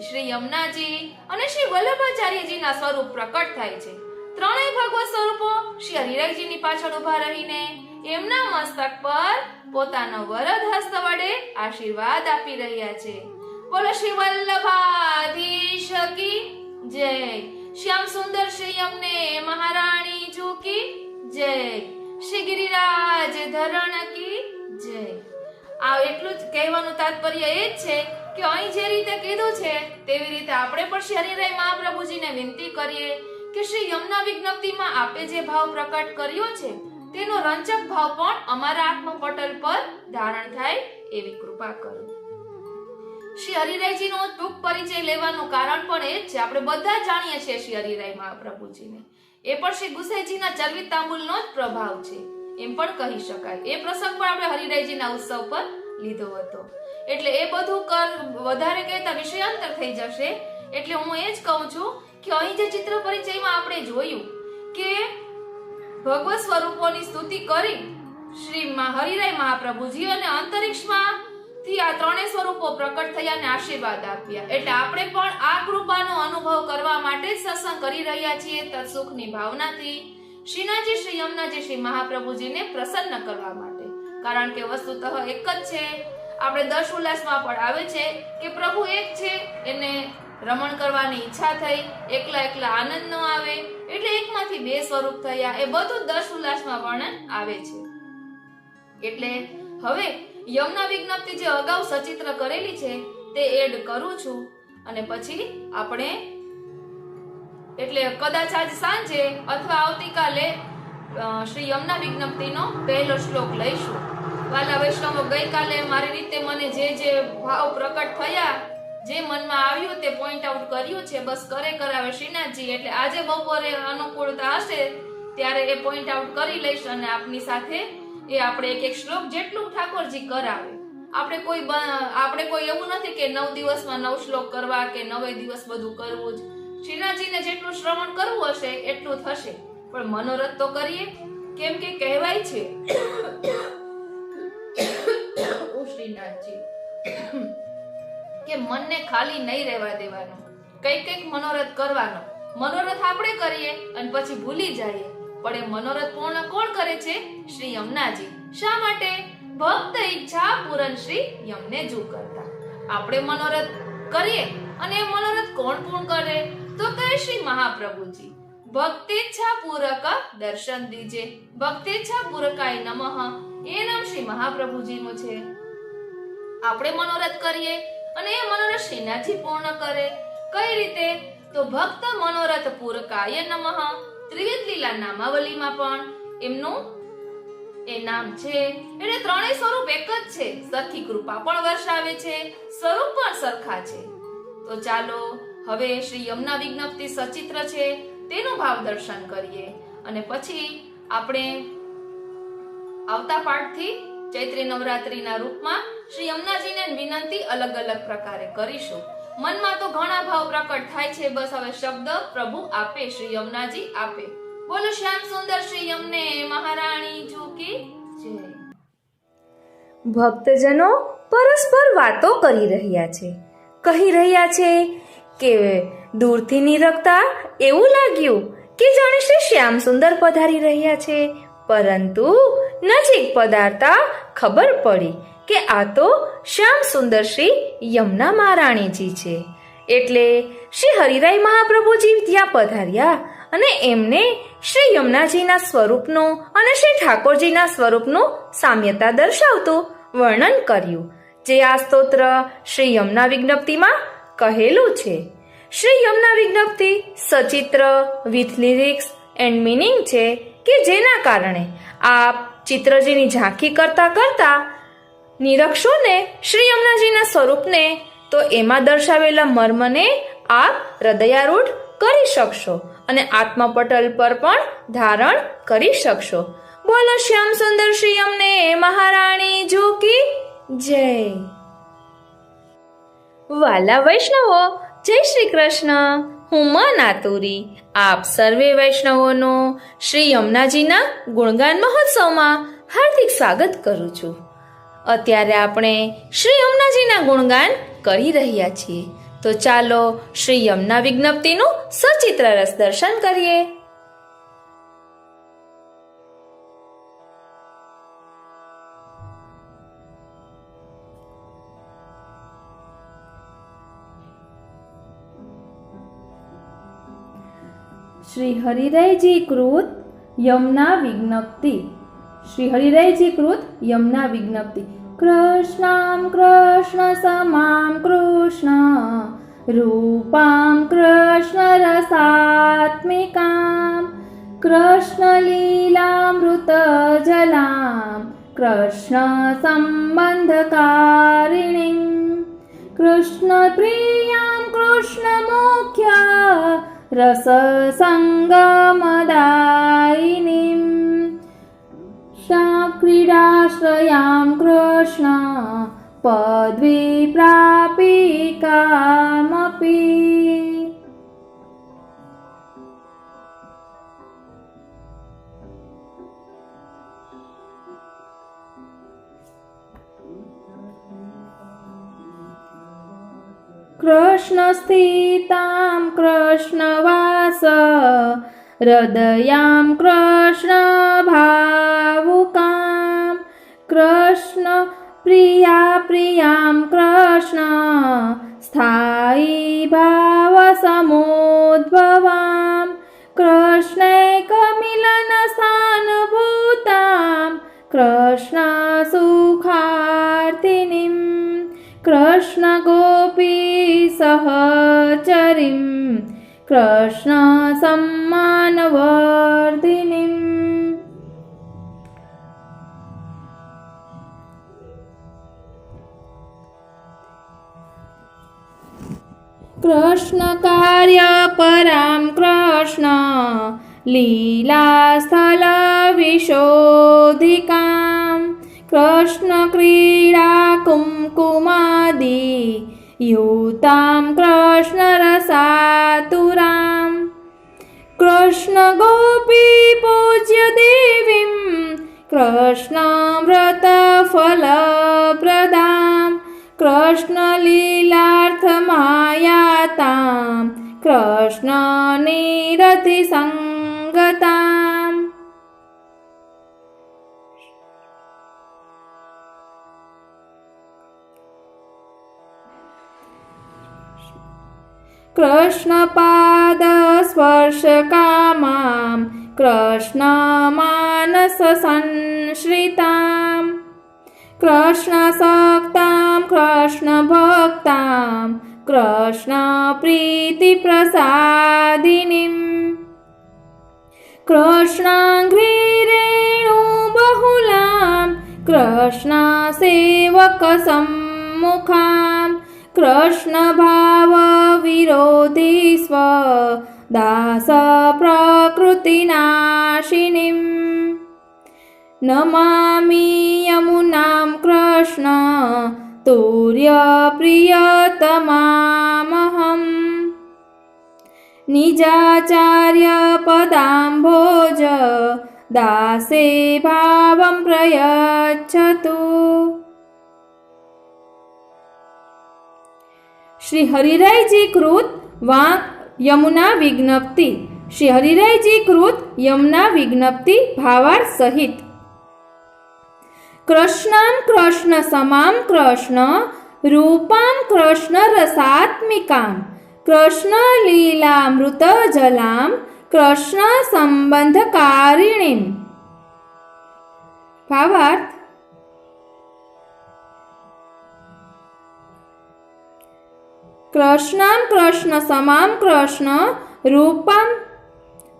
શ્રી યમુનાજી અને શ્રી વલ્લભાચાર્યજીના સ્વરૂપ પ્રકટ થાય છે. ત્રણેય ભગવત સ્વરૂપો શ્રી હરિરાયજીની પાછળ ઉભા રહીને એમના મસ્તક પર પોતાનો વરદ હસ્ત વડે આશીર્વાદ આપી રહ્યા છે. બોલો શ્રી વલ્લભાધીશ કી જય. શ્યામ સુંદર શ્રી યમને મહારાણી જી કી જય. શ્રી ગિરિરાજ ધરણ કી જય. આ એટલું જ કહેવાનું તાત્પર્ય એ જ છે કે અહીં જે રીતે કીધું છે તેવી રીતે આપણે પણ શ્રી હરિરાય મહાપ્રભુજીને વિનંતી કરીએ કે શ્રી યમુના વિજ્ઞપ્તિમાં આપે જે ભાવ પ્રકટ કર્યો છે તેનો રંજક ભાવ પણ અમારા આત્મપટલ પર ધારણ થાય એવી કૃપા કરો. શ્રી હરિરાયજીનો ટૂંક પરિચય લેવાનું કારણ પણ એ જ છે. આપણે બધા જાણીએ છીએ શ્રી હરિરાય મહાપ્રભુજીને. એ પણ શ્રી ગુસાઈજીના ચરવિત તાંબુલનો જ પ્રભાવ છે એમ પણ કહી શકાય. એ પ્રસંગ પણ આપણે હરિરાયજીના ઉત્સવ પર લીધો હતો. એટલે એ બધું વધારે કહેતા વિષયાંતર થઈ જશે. એટલે હું એ જ કહું છું કે અહીં જે ચિત્ર પરિચયમાં આપણે જોયું કે ભગવત સ્વરૂપોની સ્તુતિ કરી શ્રી હરિરાય મહાપ્રભુજી અને અંતરિક્ષમાં થી આ ત્રણેય સ્વરૂપો પ્રકટ થયા અને આશીર્વાદ આપ્યા. એટલે આપણે પણ આ કૃપાનો અનુભવ કરવા માટે જ સત્સંગ કરી રહ્યા છીએ તત્સુખની ભાવનાથી શ્રીનાથજી, શ્રી યમુનાજી, શ્રી મહાપ્રભુજીને પ્રસન્ન કરવા માટે. કારણ કે વસ્તુતઃ એક જ છે. આપણે દર્શ ઉલ્લાસમાં પણ આવે છે કે પ્રભુ એક છે, એને રમણ કરવાની ઈચ્છા થઈ, એકલા એકલા આનંદ ન આવે એટલે એકમાંથી બે સ્વરૂપ થયા. એ બધું દર્શ ઉલ્લાસમાં વર્ણન આવે છે. એટલે હવે યમુના વિજ્ઞપ્તિ જે અગાઉ સચિત્ર કરેલી છે તે એડ કરું છું અને પછી આપણે એટલે કદાચ આજ સાંજે અથવા આવતીકાલે શ્રી યમુના વિજ્ઞપ્તિનો પહેલો શ્લોક લઈશું. વાલા વૈષ્ણવો, ગઈકાલે મારી રીતે મને જે ભાવ પ્રકટ થયા, જે મનમાં આવ્યું તે પોઈન્ટ આઉટ કર્યું છે. બસ કરે કરાવે શ્રીનાથજી. એટલે આજે બપોરે અનુકૂળતા હશે ત્યારે એ પોઈન્ટ આઉટ કરી લઈશ અને આપની સાથે એ આપણે એક એક શ્લોક જેટલું ઠાકોરજી કરાવે. આપણે કોઈ એવું નથી કે 9 દિવસમાં 9 શ્લોક કરવા કે 9 દિવસ બધું કરવું જ. શ્રીનાથજીને જેટલું શ્રવણ કરવું હશે એટલું થશે. પણ મનોરથ તો કરીએ, કેમ કે કહેવાય છે ઓ શ્રીનાથજી કે મનને ખાલી નહીં રહેવા દેવાનું, કઈક મનોરથ કરવાનો. મનોરથ આપણે કરીએ અને પછી ભૂલી જઈએ, પણ એ મનોરથ પૂર્ણ કોણ કરે છે? શ્રી યમુનાજી. શા માટે? ભક્ત ઈચ્છા પૂરણ શ્રી યમને જુ કરતા. આપણે મનોરથ કરીએ અને એ મનોરથ કોણ પૂર્ણ કરે? તો કહે શ્રી મહાપ્રભુજી. ભક્તિચ્છા પૂરક દર્શન દીજે. ભક્તિચ્છા પૂરકાય નમઃ. એ નામ શ્રી મહાપ્રભુજીનું છે. આપણે મનોરથ કરીએ અને એ મનોરથ શ્રીનાથજી પૂર્ણ કરે. કઈ રીતે? તો ભક્ત મનોરથ પૂરકાય નમઃ. ત્રિવિધ લીલા નામાવલીમાં પણ એમનું એ નામ છે. એટલે ત્રણેય સ્વરૂપ એક જ છે. સરખી કૃપા પણ વર્ષાવે છે, સ્વરૂપ પણ સરખા છે. તો ચાલો હવે શ્રી યમુના વિજ્ઞપ્તિ સચિત્ર છે તેનું ભાવ દર્શન કરીએ અને પછી આપણે આવતા પાઠથી ચૈત્રી નવરાત્રીના રૂપમાં શ્રી યમુનાજીને વિનંતી અલગ અલગ પ્રકારે કરીશું. મનમાં તો ઘણા ભાવ પ્રકટ થાય છે. બસ હવે શબ્દ પ્રભુ આપે, શ્રી યમુનાજી આપે. બોલો શ્યામ સુંદર શ્રી યમને મહારાણી જી કી જય. ભક્તજનો પરસ્પર વાતો કરી રહ્યા છે. કહી રહ્યા છે કે દૂરથી નિરખતા એવું લાગ્યું કે જાણે શ્રી શ્યામ સુંદર પધારી રહ્યા છે, પરંતુ નજીક પધારતા ખબર પડી કે આ તો શ્યામ સુંદર શ્રી યમુના મહારાણીજી છે. એટલે શ્રી હરિરાય મહાપ્રભુજી ત્યાં પધાર્યા અને એમને શ્રી યમુનાજીના સ્વરૂપનું અને શ્રી ઠાકોરજીના સ્વરૂપનું સામ્યતા દર્શાવતું વર્ણન કર્યું, જે આ સ્તોત્ર શ્રી યમુના વિજ્ઞપ્તિમાં કહેલું છે. શ્રી યમુના વિજ્ઞપ્તિ સચિત્ર વિથ લિરિક્સ એન્ડ મીનિંગ છે કે જેના કારણે આપ ચિત્રજીની ઝાંખી કરતા કરતા નિરક્ષો ને શ્રી યમુનાજીના સ્વરૂપને, તો એમાં દર્શાવેલા મર્મને આપ હૃદયારૂઢ કરી શકશો અને આત્મપટલ પર પણ ધારણ કરી શકશો. બોલો શ્યામ સુંદર શ્રી યમને મહારાણી જી કી જય. વાલા વૈષ્ણવો, જય શ્રી કૃષ્ણ. હું માં નાતુરી આપ સર્વે વૈષ્ણવોનો શ્રી યમુનાજીના ગુણગાન મહોત્સવમાં હાર્દિક સ્વાગત કરું છું. અત્યારે આપણે શ્રી યમુનાજીના ગુણગાન કરી રહ્યા છીએ. તો ચાલો શ્રી યમુના વિજ્ઞપ્તિનું સચિત્ર રસ દર્શન કરીએ. શ્રી હરિરાયજી કૃત યમુના વિજ્ઞપ્તિ. શ્રી હરિરાયજી કૃત યમુના વિજ્ઞપ્તિ. કૃષ્ણામ કૃષ્ણ સમામ કૃષ્ણ રૂપામ કૃષ્ણ રસાત્મિકામ કૃષ્ણ લીલામૃત જલામ કૃષ્ણ સંબંધકારિણીમ કૃષ્ણ પ્રિયામ કૃષ્ણ મુખ્ય રસ સંગમદાયિનીમ ક્રીડાશ્રયામ કૃષ્ણ પદવી પ્રાપિકામપી. કૃષ્ણ સ્થિતામ કૃષ્ણવાસ હૃદયામ કૃષ્ણ ભાવુકામ કૃષ્ણ પ્રિયામ કૃષ્ણ સ્થાયી ભાવ સમોદ્ભવામ કૃષ્ણૈકમિલન સ્થાનભૂતામ કૃષ્ણ સુખાર્થિનીમ કૃષ્ણ ગોપી સહચરીમ કૃષ્ણ સમ્માનવર્ધિનીમ. કૃષ્ણ કાર્ય પરામ કૃષ્ણ લીલા સ્થળ વિશોધિકામ કૃષ્ણ ક્રીડા કુમકુમાદી યુતામ કૃષ્ણ રસાતુરામ કૃષ્ણ ગોપી પૂજ્ય દેવીમ કૃષ્ણ વ્રત ફલ પ્રદામ કૃષ્ણ લીલાર્થ માયાતામ કૃષ્ણ નિરતિ સંગતામ. કૃષ્ણ પાદ સ્પર્શ કામામ કૃષ્ણ માનસ સંશ્રિતામ કૃષ્ણ સક્તામ કૃષ્ણ ભક્તામ કૃષ્ણ પ્રીતિ પ્રસાદિનીમ કૃષ્ણાંઘ્રી રેણુ બહુલામ કૃષ્ણ સેવક સમ્મુખામ કૃષ્ણ ભાવ વિરોધી સ્વ દાસ પ્રકૃતિનાશિનીમ નમામિ યમુનામ કૃષ્ણ તુર્ય પ્રિયતમામહમ નિજાચાર્ય પદાંભોજ દાસે ભાવમ પ્રયચ્છતુ. શ્રી હરિરાયજી કૃત યમુના વિજ્ઞપ્તિ. શ્રી હરિરાયજી કૃત યમુના વિજ્ઞપ્તિ ભાવાર્થ સહિત. કૃષ્ણામ કૃષ્ણ સમામ કૃષ્ણ રૂપામ કૃષ્ણ રસાત્મિકામ કૃષ્ણ લીલામૃત જલામ કૃષ્ણ સંબંધકારિણીમ. ભાવાર્થ કૃષ્ણામ કૃષ્ણ સમામ કૃષ્ણ રૂપમ.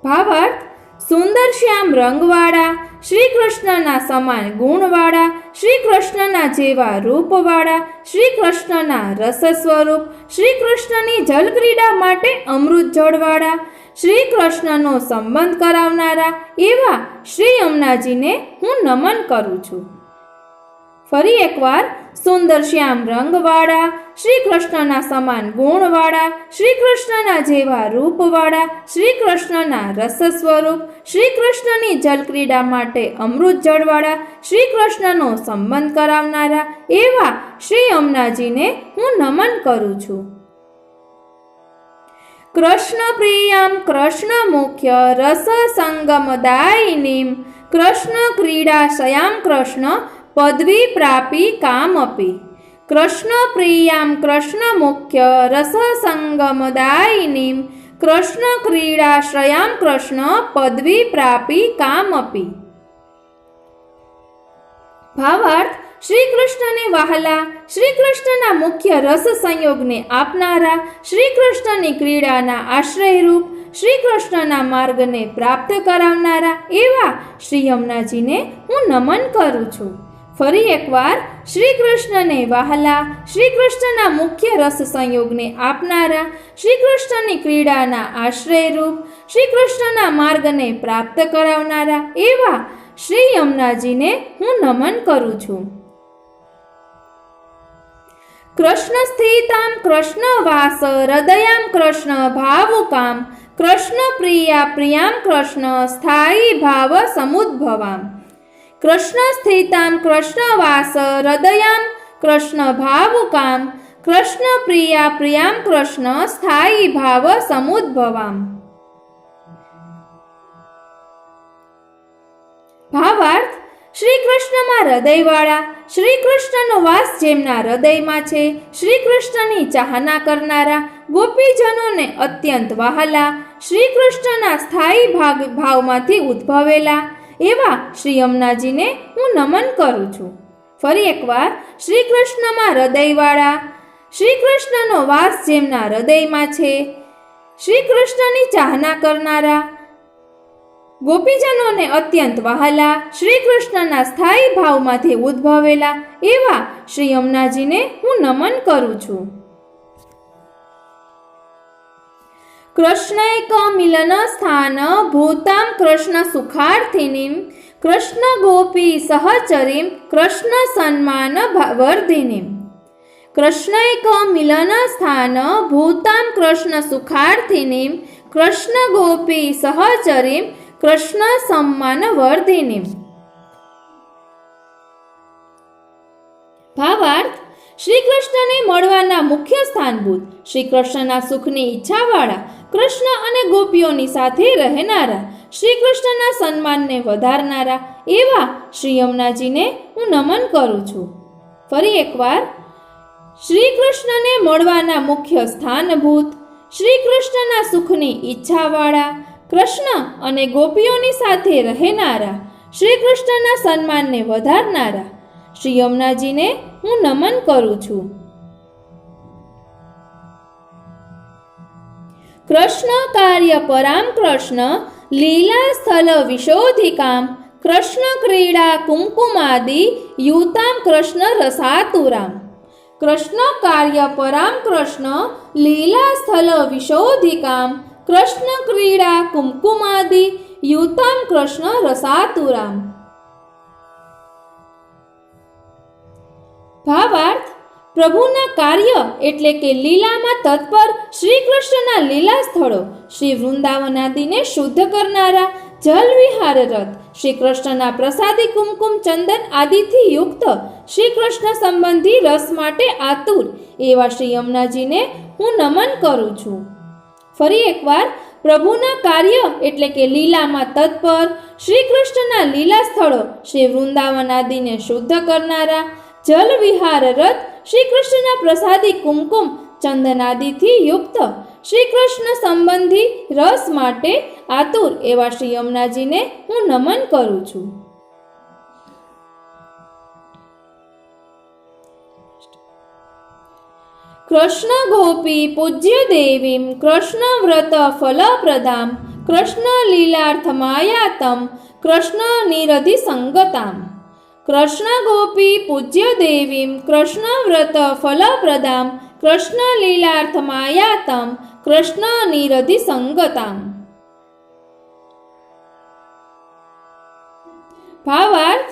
ભાવાર્થ સુંદર શ્યામ રંગવાળા શ્રી કૃષ્ણના સમાન ગુણવાળા શ્રી કૃષ્ણના જેવા રૂપવાળા શ્રી કૃષ્ણના રસ સ્વરૂપ શ્રી કૃષ્ણની જલક્રીડા માટે અમૃત જળવાળા શ્રી કૃષ્ણનો સંબંધ કરાવનારા એવા શ્રી યમુનાજીને હું નમન કરું છું. ફરી એકવાર સુંદર શ્યામ રંગવાળા, શ્રી કૃષ્ણના સમાન ગુણવાળા, શ્રી કૃષ્ણના જેવા રૂપવાળા, શ્રી કૃષ્ણના રસ સ્વરૂપ, શ્રી કૃષ્ણની જલક્રીડા માટે અમૃત જળવાળા, શ્રી કૃષ્ણનો સંબંધ કરાવનારા એવા શ્રી યમુનાજીને હું નમન કરું છું. કૃષ્ણ પ્રિયામ કૃષ્ણ મુખ્ય રસ સંગમદાયિનીમ કૃષ્ણ ક્રીડાશયામ કૃષ્ણ પદવી પ્રાપી કામપી. કૃષ્ણ પ્રિયામ કૃષ્ણ મુખ્ય રસ સંગમદાયિનીમ કૃષ્ણ ક્રીડાશ્રયામ કૃષ્ણ પદવી પ્રાપી કામપી. ભાવાર્થ: શ્રી કૃષ્ણને વહાલા, શ્રી કૃષ્ણના મુખ્ય રસ સંયોગને આપનારા, શ્રી કૃષ્ણની ક્રીડાના આશ્રયરૂપ, શ્રી કૃષ્ણના માર્ગને પ્રાપ્ત કરાવનારા એવા શ્રી યમુનાજીને હું નમન કરું છું. ફરી એકવાર, શ્રી કૃષ્ણને વહાલા, શ્રી કૃષ્ણના મુખ્ય રસ સંયોગને આપનારા, શ્રી કૃષ્ણની ક્રીડાના આશ્રયરૂપ, શ્રી કૃષ્ણના માર્ગને પ્રાપ્ત કરાવનારા એવા શ્રી યમુનાજીને હું નમન કરું છું. કૃષ્ણ સ્થિતામ કૃષ્ણ વાસ હૃદયામ કૃષ્ણ ભાવુકામ કૃષ્ણ પ્રિયા પ્રિયામ કૃષ્ણ સ્થાયી ભાવ સમુદ્ભવામ. કૃષ્ણ સ્થિતામ કૃષ્ણ વાસ હૃદયામ કૃષ્ણ ભાવુકામ કૃષ્ણ પ્રિયા પ્રિયામ કૃષ્ણ સ્થાયી ભાવ સમુદ્ભવામ. ભાવાર્થ: શ્રી કૃષ્ણમાં હૃદયવાળા, શ્રી કૃષ્ણનો વાસ જેમના હૃદયમાં છે, શ્રી કૃષ્ણની ચાહના કરનારા, ગોપીજનોને અત્યંત વહાલા, શ્રી કૃષ્ણના સ્થાયી ભાવમાંથી ઉદ્ભવેલા એવા શ્રી યમુનાજીને હું નમન કરું છું. ફરી એકવાર, શ્રી કૃષ્ણમાં હૃદયવાળા, શ્રી કૃષ્ણનો વાસ જેમના હૃદયમાં છે, શ્રી કૃષ્ણની ચાહના કરનારા, ગોપીજનોને અત્યંત વહાલા, શ્રી કૃષ્ણના સ્થાયી ભાવમાંથી ઉદ્ભવેલા એવા શ્રી યમુનાજીને હું નમન કરું છું. કૃષ્ણૈક મિલન સ્થાન ભૂતામ કૃષ્ણ સુખાર્થિનીમ કૃષ્ણ ગોપી સહચરીમ કૃષ્ણ સન્માન વર્ધિનીમ. કૃષ્ણૈક મિલન સ્થાન ભૂતામ કૃષ્ણ સુખાર્થિનીમ કૃષ્ણ ગોપી સહચરીમ કૃષ્ણ સમ્માન વર્ધિનીમ. ભાવાર્થ: શ્રી કૃષ્ણને મળવાના મુખ્ય સ્થાનભૂત, શ્રી કૃષ્ણના સુખની ઈચ્છાવાળા, કૃષ્ણ અને ગોપીઓની સાથે રહેનારા, શ્રી કૃષ્ણના સન્માનને વધારનારા એવા શ્રી યમુનાજીને હું નમન કરું છું. ફરી એકવાર, શ્રી કૃષ્ણને મળવાના મુખ્ય સ્થાનભૂત, શ્રી કૃષ્ણના સુખની ઈચ્છાવાળા, કૃષ્ણ અને ગોપીઓની સાથે રહેનારા, શ્રી કૃષ્ણના સન્માનને વધારનારા શ્રી યમુનાજીને હું નમન કરું છું. કૃષ્ણ કાર્ય પરામ કૃષ્ણ લીલા સ્થળ વિશોધિકામ કૃષ્ણ ક્રીડા કુમકુમાદિ યુતામ કૃષ્ણ રસાતુરામ. કૃષ્ણ કાર્ય પરામ કૃષ્ણ લીલા સ્થળ વિશોધિકામ કૃષ્ણ ક્રીડા કુમકુમાદિ યુતામ કૃષ્ણ રસાતુરામ. ભાવાર્થ: પ્રભુના કાર્ય એટલે કે લીલામાં તત્પર શ્રી કૃષ્ણના લીલા સ્થળો, શ્રી વૃંદાવનાદિને શુદ્ધ કરનારા, જલ વિહાર રથ, શ્રી કૃષ્ણના પ્રસાદી કુમકુમ ચંદન આદિથી યુક્ત, શ્રી કૃષ્ણ સંબંધી રસ માટે આતુર એવા શ્રી યમુનાજીને હું નમન કરું છું. ફરી એકવાર, પ્રભુના કાર્ય એટલે કે લીલામાં તત્પર શ્રી કૃષ્ણના લીલા સ્થળો, શ્રી વૃંદાવન આદિને શુદ્ધ કરનારા, જલ વિહાર રથ, શ્રી કૃષ્ણના પ્રસાદી કુમકુમ ચંદન આદિથી યુક્ત, શ્રી કૃષ્ણ સંબંધી રસ માટે આતુર એવા શ્રી યમુનાજીને હું નમન કરું છું. કૃષ્ણ ગોપી પૂજ્ય દેવીમ કૃષ્ણ વ્રત ફલપ્રદામ કૃષ્ણ લીલાર્થ માયાતમ કૃષ્ણ નિરધિ સંગતામ. કૃષ્ણ ગોપી પૂજ્ય દેવીમ કૃષ્ણ વ્રત ફલપ્રદામ કૃષ્ણ લીલાર્થ માયાતમ કૃષ્ણ નિરધિ સંગતામ. ભાવાર્થ: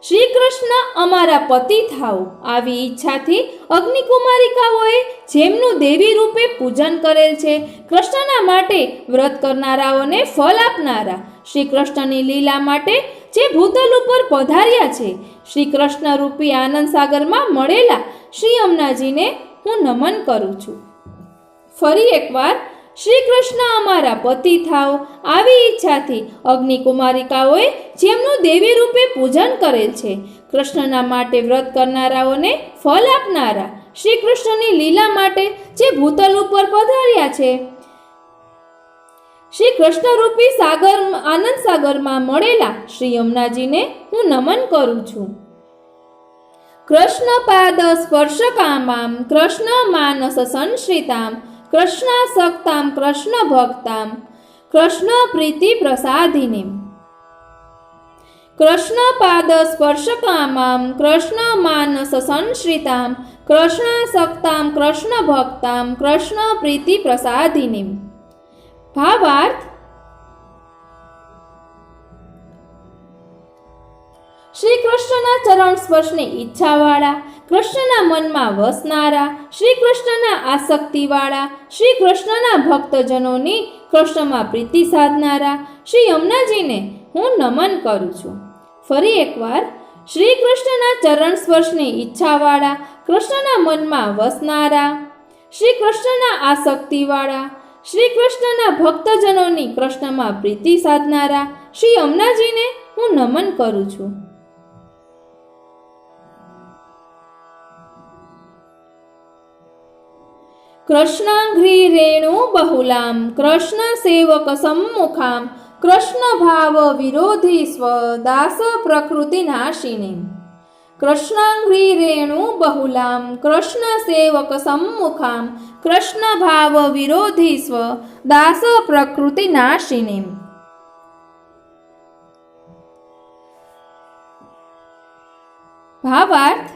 શ્રી કૃષ્ણ અમારા પતિ થાઓ આવી ઈચ્છાથી અગ્નિકુમારિકાઓએ જેમનું દેવી રૂપે પૂજન કરેલ છે, કૃષ્ણના માટે વ્રત કરનારાઓને ફળ આપનારા શ્રી કૃષ્ણની લીલા માટે જે ભૂતલ ઉપર પધાર્યા છે, શ્રી કૃષ્ણ રૂપી આનંદ સાગરમાં મળેલા શ્રી યમુનાજીને હું નમન કરું છું. ફરી એકવાર શ્રી કૃષ્ણ અમારા પતિ થાઓ આવી ઈચ્છાથી અગ્નિકુમારિકાઓએ જેમનું દેવી રૂપે પૂજન કરેલ છે, કૃષ્ણના માટે વ્રત કરનારાઓને ફળ આપનારા શ્રી કૃષ્ણની લીલા માટે જે ભૂતલ ઉપર પધાર્યા છે, શ્રી કૃષ્ણ રૂપી સાગર આનંદ સાગરમાં મળેલા શ્રી યમુનાજીને હું નમન કરું છું. કૃષ્ણ પાદ સ્પર્શકામામ કૃષ્ણ માનસ સંશ્રિતામ કૃષ્ણાસક્તામ કૃષ્ણ ભક્તામ કૃષ્ણ પ્રીતિ પ્રસાદિનીમ. કૃષ્ણ પાદ સ્પર્શકામામ કૃષ્ણ માનસ સંશ્રિતામ કૃષ્ણાસક્તામ કૃષ્ણ ભક્તામ કૃષ્ણ પ્રીતિ પ્રસાદિનીમ. ભાવાર્થ: શ્રી કૃષ્ણના ચરણ સ્પર્શની ઈચ્છાવાળા, કૃષ્ણના મનમાં વસનારા, શ્રી કૃષ્ણના આસક્તિવાળા, શ્રી કૃષ્ણના ભક્તજનોની કૃષ્ણમાં પ્રીતિ સાધનારા શ્રી યમુનાજીને હું નમન કરું છું. ફરી એકવાર શ્રી કૃષ્ણના ચરણ સ્પર્શની ઈચ્છાવાળા, કૃષ્ણના મનમાં વસનારા, શ્રી કૃષ્ણના આસક્તિવાળા, શ્રી કૃષ્ણના ભક્તજનોની કૃષ્ણમાં પ્રીતિ સાધનારા શ્રી યમુનાજીને હું નમન કરું છું. કૃષ્ણાંઘ્રી રેણુ બહુલામ કૃષ્ણ સેવક સમ્મુખામ કૃષ્ણ ભાવ વિરોધી સ્વ દાસ પ્રકૃતિ નાશિનીમ. કૃષ્ણાંઘ્રી રેણુ બહુલામ કૃષ્ણ સેવક સમ્મુખામ કૃષ્ણ ભાવ વિરોધી સ્વ દાસ પ્રકૃતિ નાશિનીમ. ભાવાર્થ: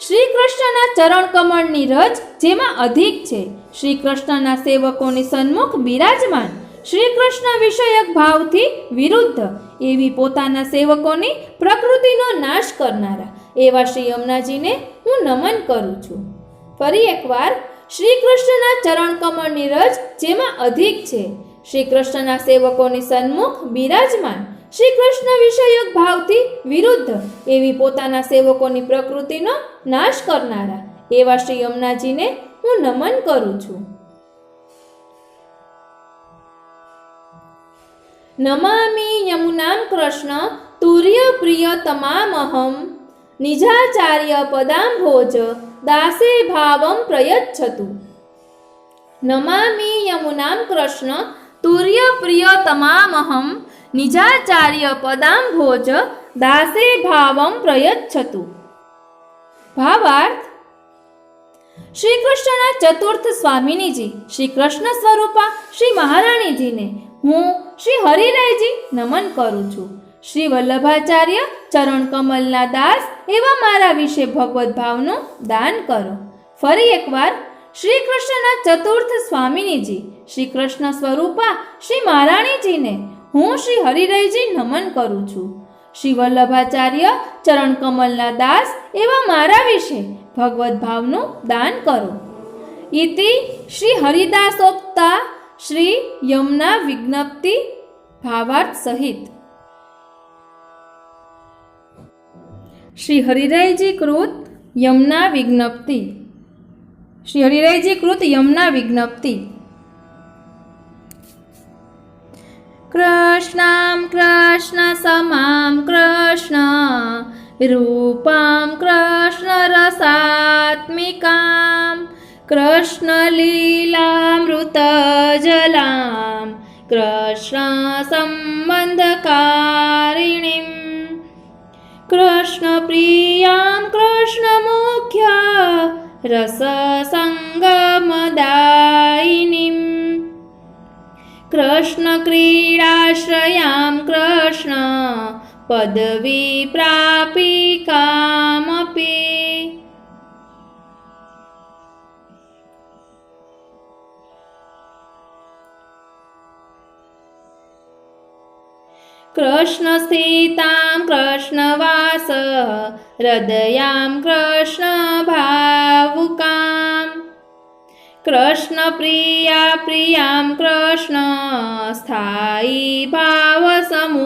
શ્રી કૃષ્ણના ચરણ કમળની રજ જેમાં અધિક છે, શ્રી કૃષ્ણના સેવકોની સન્મુખ બિરાજમાન, શ્રી કૃષ્ણ વિષયક ભાવથી વિરુદ્ધ એવી પોતાના સેવકોની પ્રકૃતિનો નાશ કરનારા એવા શ્રી યમુનાજીને હું નમન કરું છું. ફરી એકવાર શ્રી કૃષ્ણના ચરણ કમળની રજ જેમાં અધિક છે, શ્રી કૃષ્ણના સેવકોની સન્મુખ બિરાજમાન, શ્રી કૃષ્ણ વિષયક ભાવથી વિરુદ્ધ એવી પોતાના સેવકોની પ્રકૃતિનો નાશ કરનારા એવા શ્રી યમુનાજીને હું નમન કરું છું. નમામિ યમુનામ કૃષ્ણ તુર્ય પ્રિય તમામહમ નિજાચાર્ય પદાંભોજ દાસે ભાવમ પ્રયચ્છતુ. નમામિ યમુનામ કૃષ્ણ તુર્ય પ્રિય તમામહમ નિજાચાર્ય પદાંભોજ દાસે ભાવમ પ્રયચ્છતુ. ભાવાર્થ: શ્રી કૃષ્ણના ચતુર્થ સ્વામિનીજી શ્રી કૃષ્ણ સ્વરૂપા શ્રી મહારાણીજીને હું શ્રી હરિરાયજી નમન કરું છું. શ્રી વલ્લભાચાર્ય ચરણ કમલના દાસ એવા મારા વિશે ભગવત ભાવનું દાન કરો. ફરી એકવાર શ્રી કૃષ્ણના ચતુર્થ સ્વામિનીજી શ્રી કૃષ્ણ સ્વરૂપા શ્રી મહારાણીજીને હું શ્રી હરિરાયજી નમન કરું છું. શ્રી વલ્લભાચાર્ય ચરણ કમલના દાસ એવા મારા વિશે ભગવત ભાવનું દાન કરો. ઇતિ શ્રી હરિદાસોક્તા શ્રી યમુના વિજ્ઞપ્તિ ભાવાર્થ સહિત. શ્રી હરિરાયજી કૃત યમુના વિજ્ઞપ્તિ. શ્રી હરિરાયજી કૃત યમુના વિજ્ઞપ્તિ. કૃષ્ણામ કૃષ્ણ સમામ કૃષ્ણ રૂપામ કૃષ્ણ રસાત્મિકામ કૃષ્ણ લીલામૃત જલામ કૃષ્ણ સંબંધકારિણીમ કૃષ્ણ પ્રિયામ કૃષ્ણ મુખ્ય રસ સંગમદાયિનીમ કૃષ્ણ ક્રીડાશ્રયામ કૃષ્ણ પદવી પ્રાપિકામપી. कृष्णस्थितां कृष्णवास हृदयां कृष्णभावुकां कृष्णप्रिया प्रियां कृष्ण स्थायी भावसमुद्भवाम्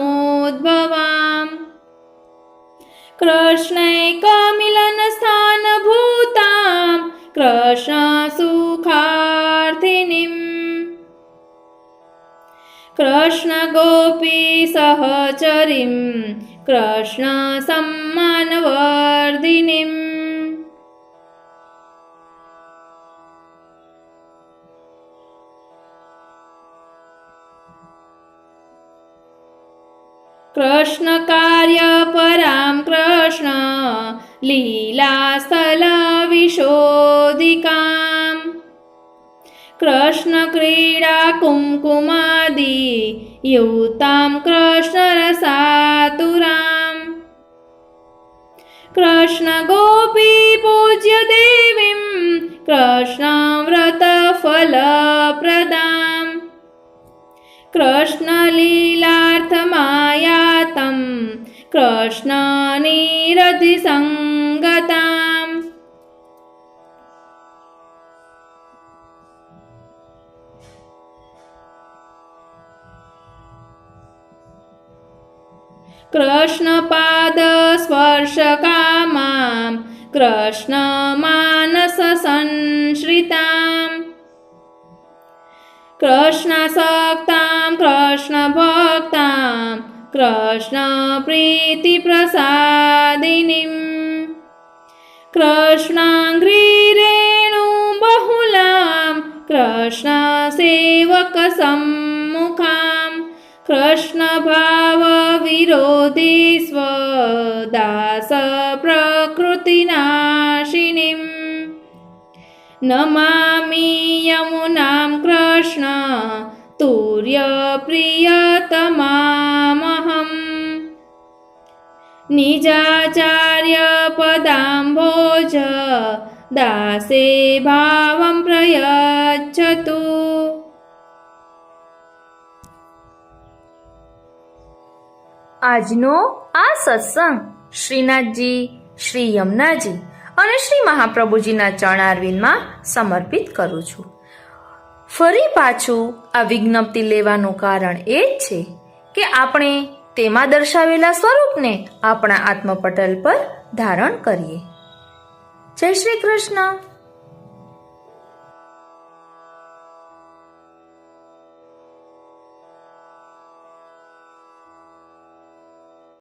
कृष्णैकमिलनस्थानभूतां कृष्णसुखार्थिनीम् कृष्णगोपीसहचरीं कृष्णसम्मानवर्धिनीम् कृष्णकार्यपरां कृष्ण लीलास्थलविशोधिकाम् कृष्णक्रीडा कुङ्कुमादि युतां कृष्णरसातुराम् कृष्णगोपी पूज्य देवीं कृष्णव्रतफलप्रदाम् कृष्णलीलार्थमायातं कृष्णनिरतिसङ्गताम् कृष्णपादस्पर्शकामां कृष्णमानससंश्रिताम् कृष्णासक्तां कृष्णभक्तां कृष्णप्रीतिप्रसादिनीम् कृष्णाङ्घ्रिरेणुबहुलां कृष्णसेवकसम्मुखां कृष्णभावविरोधी स्वदासप्रकृतिनाशिनीम् नमामि यमुनां कृष्ण तुर्यप्रियतमामहम् निजाचार्यपदाम्भोज दासे भावं प्रयच्छतु। આજનો આ સત્સંગ શ્રીનાથજી, શ્રી યમુનાજી અને શ્રી મહાપ્રભુજીના ચરણારવિંદમાં સમર્પિત કરું છું. ફરી પાછું આ વિજ્ઞપ્તિ લેવાનું કારણ એ જ છે કે આપણે તેમાં દર્શાવેલા સ્વરૂપને આપણા આત્મપટલ પર ધારણ કરીએ. જય શ્રી કૃષ્ણ.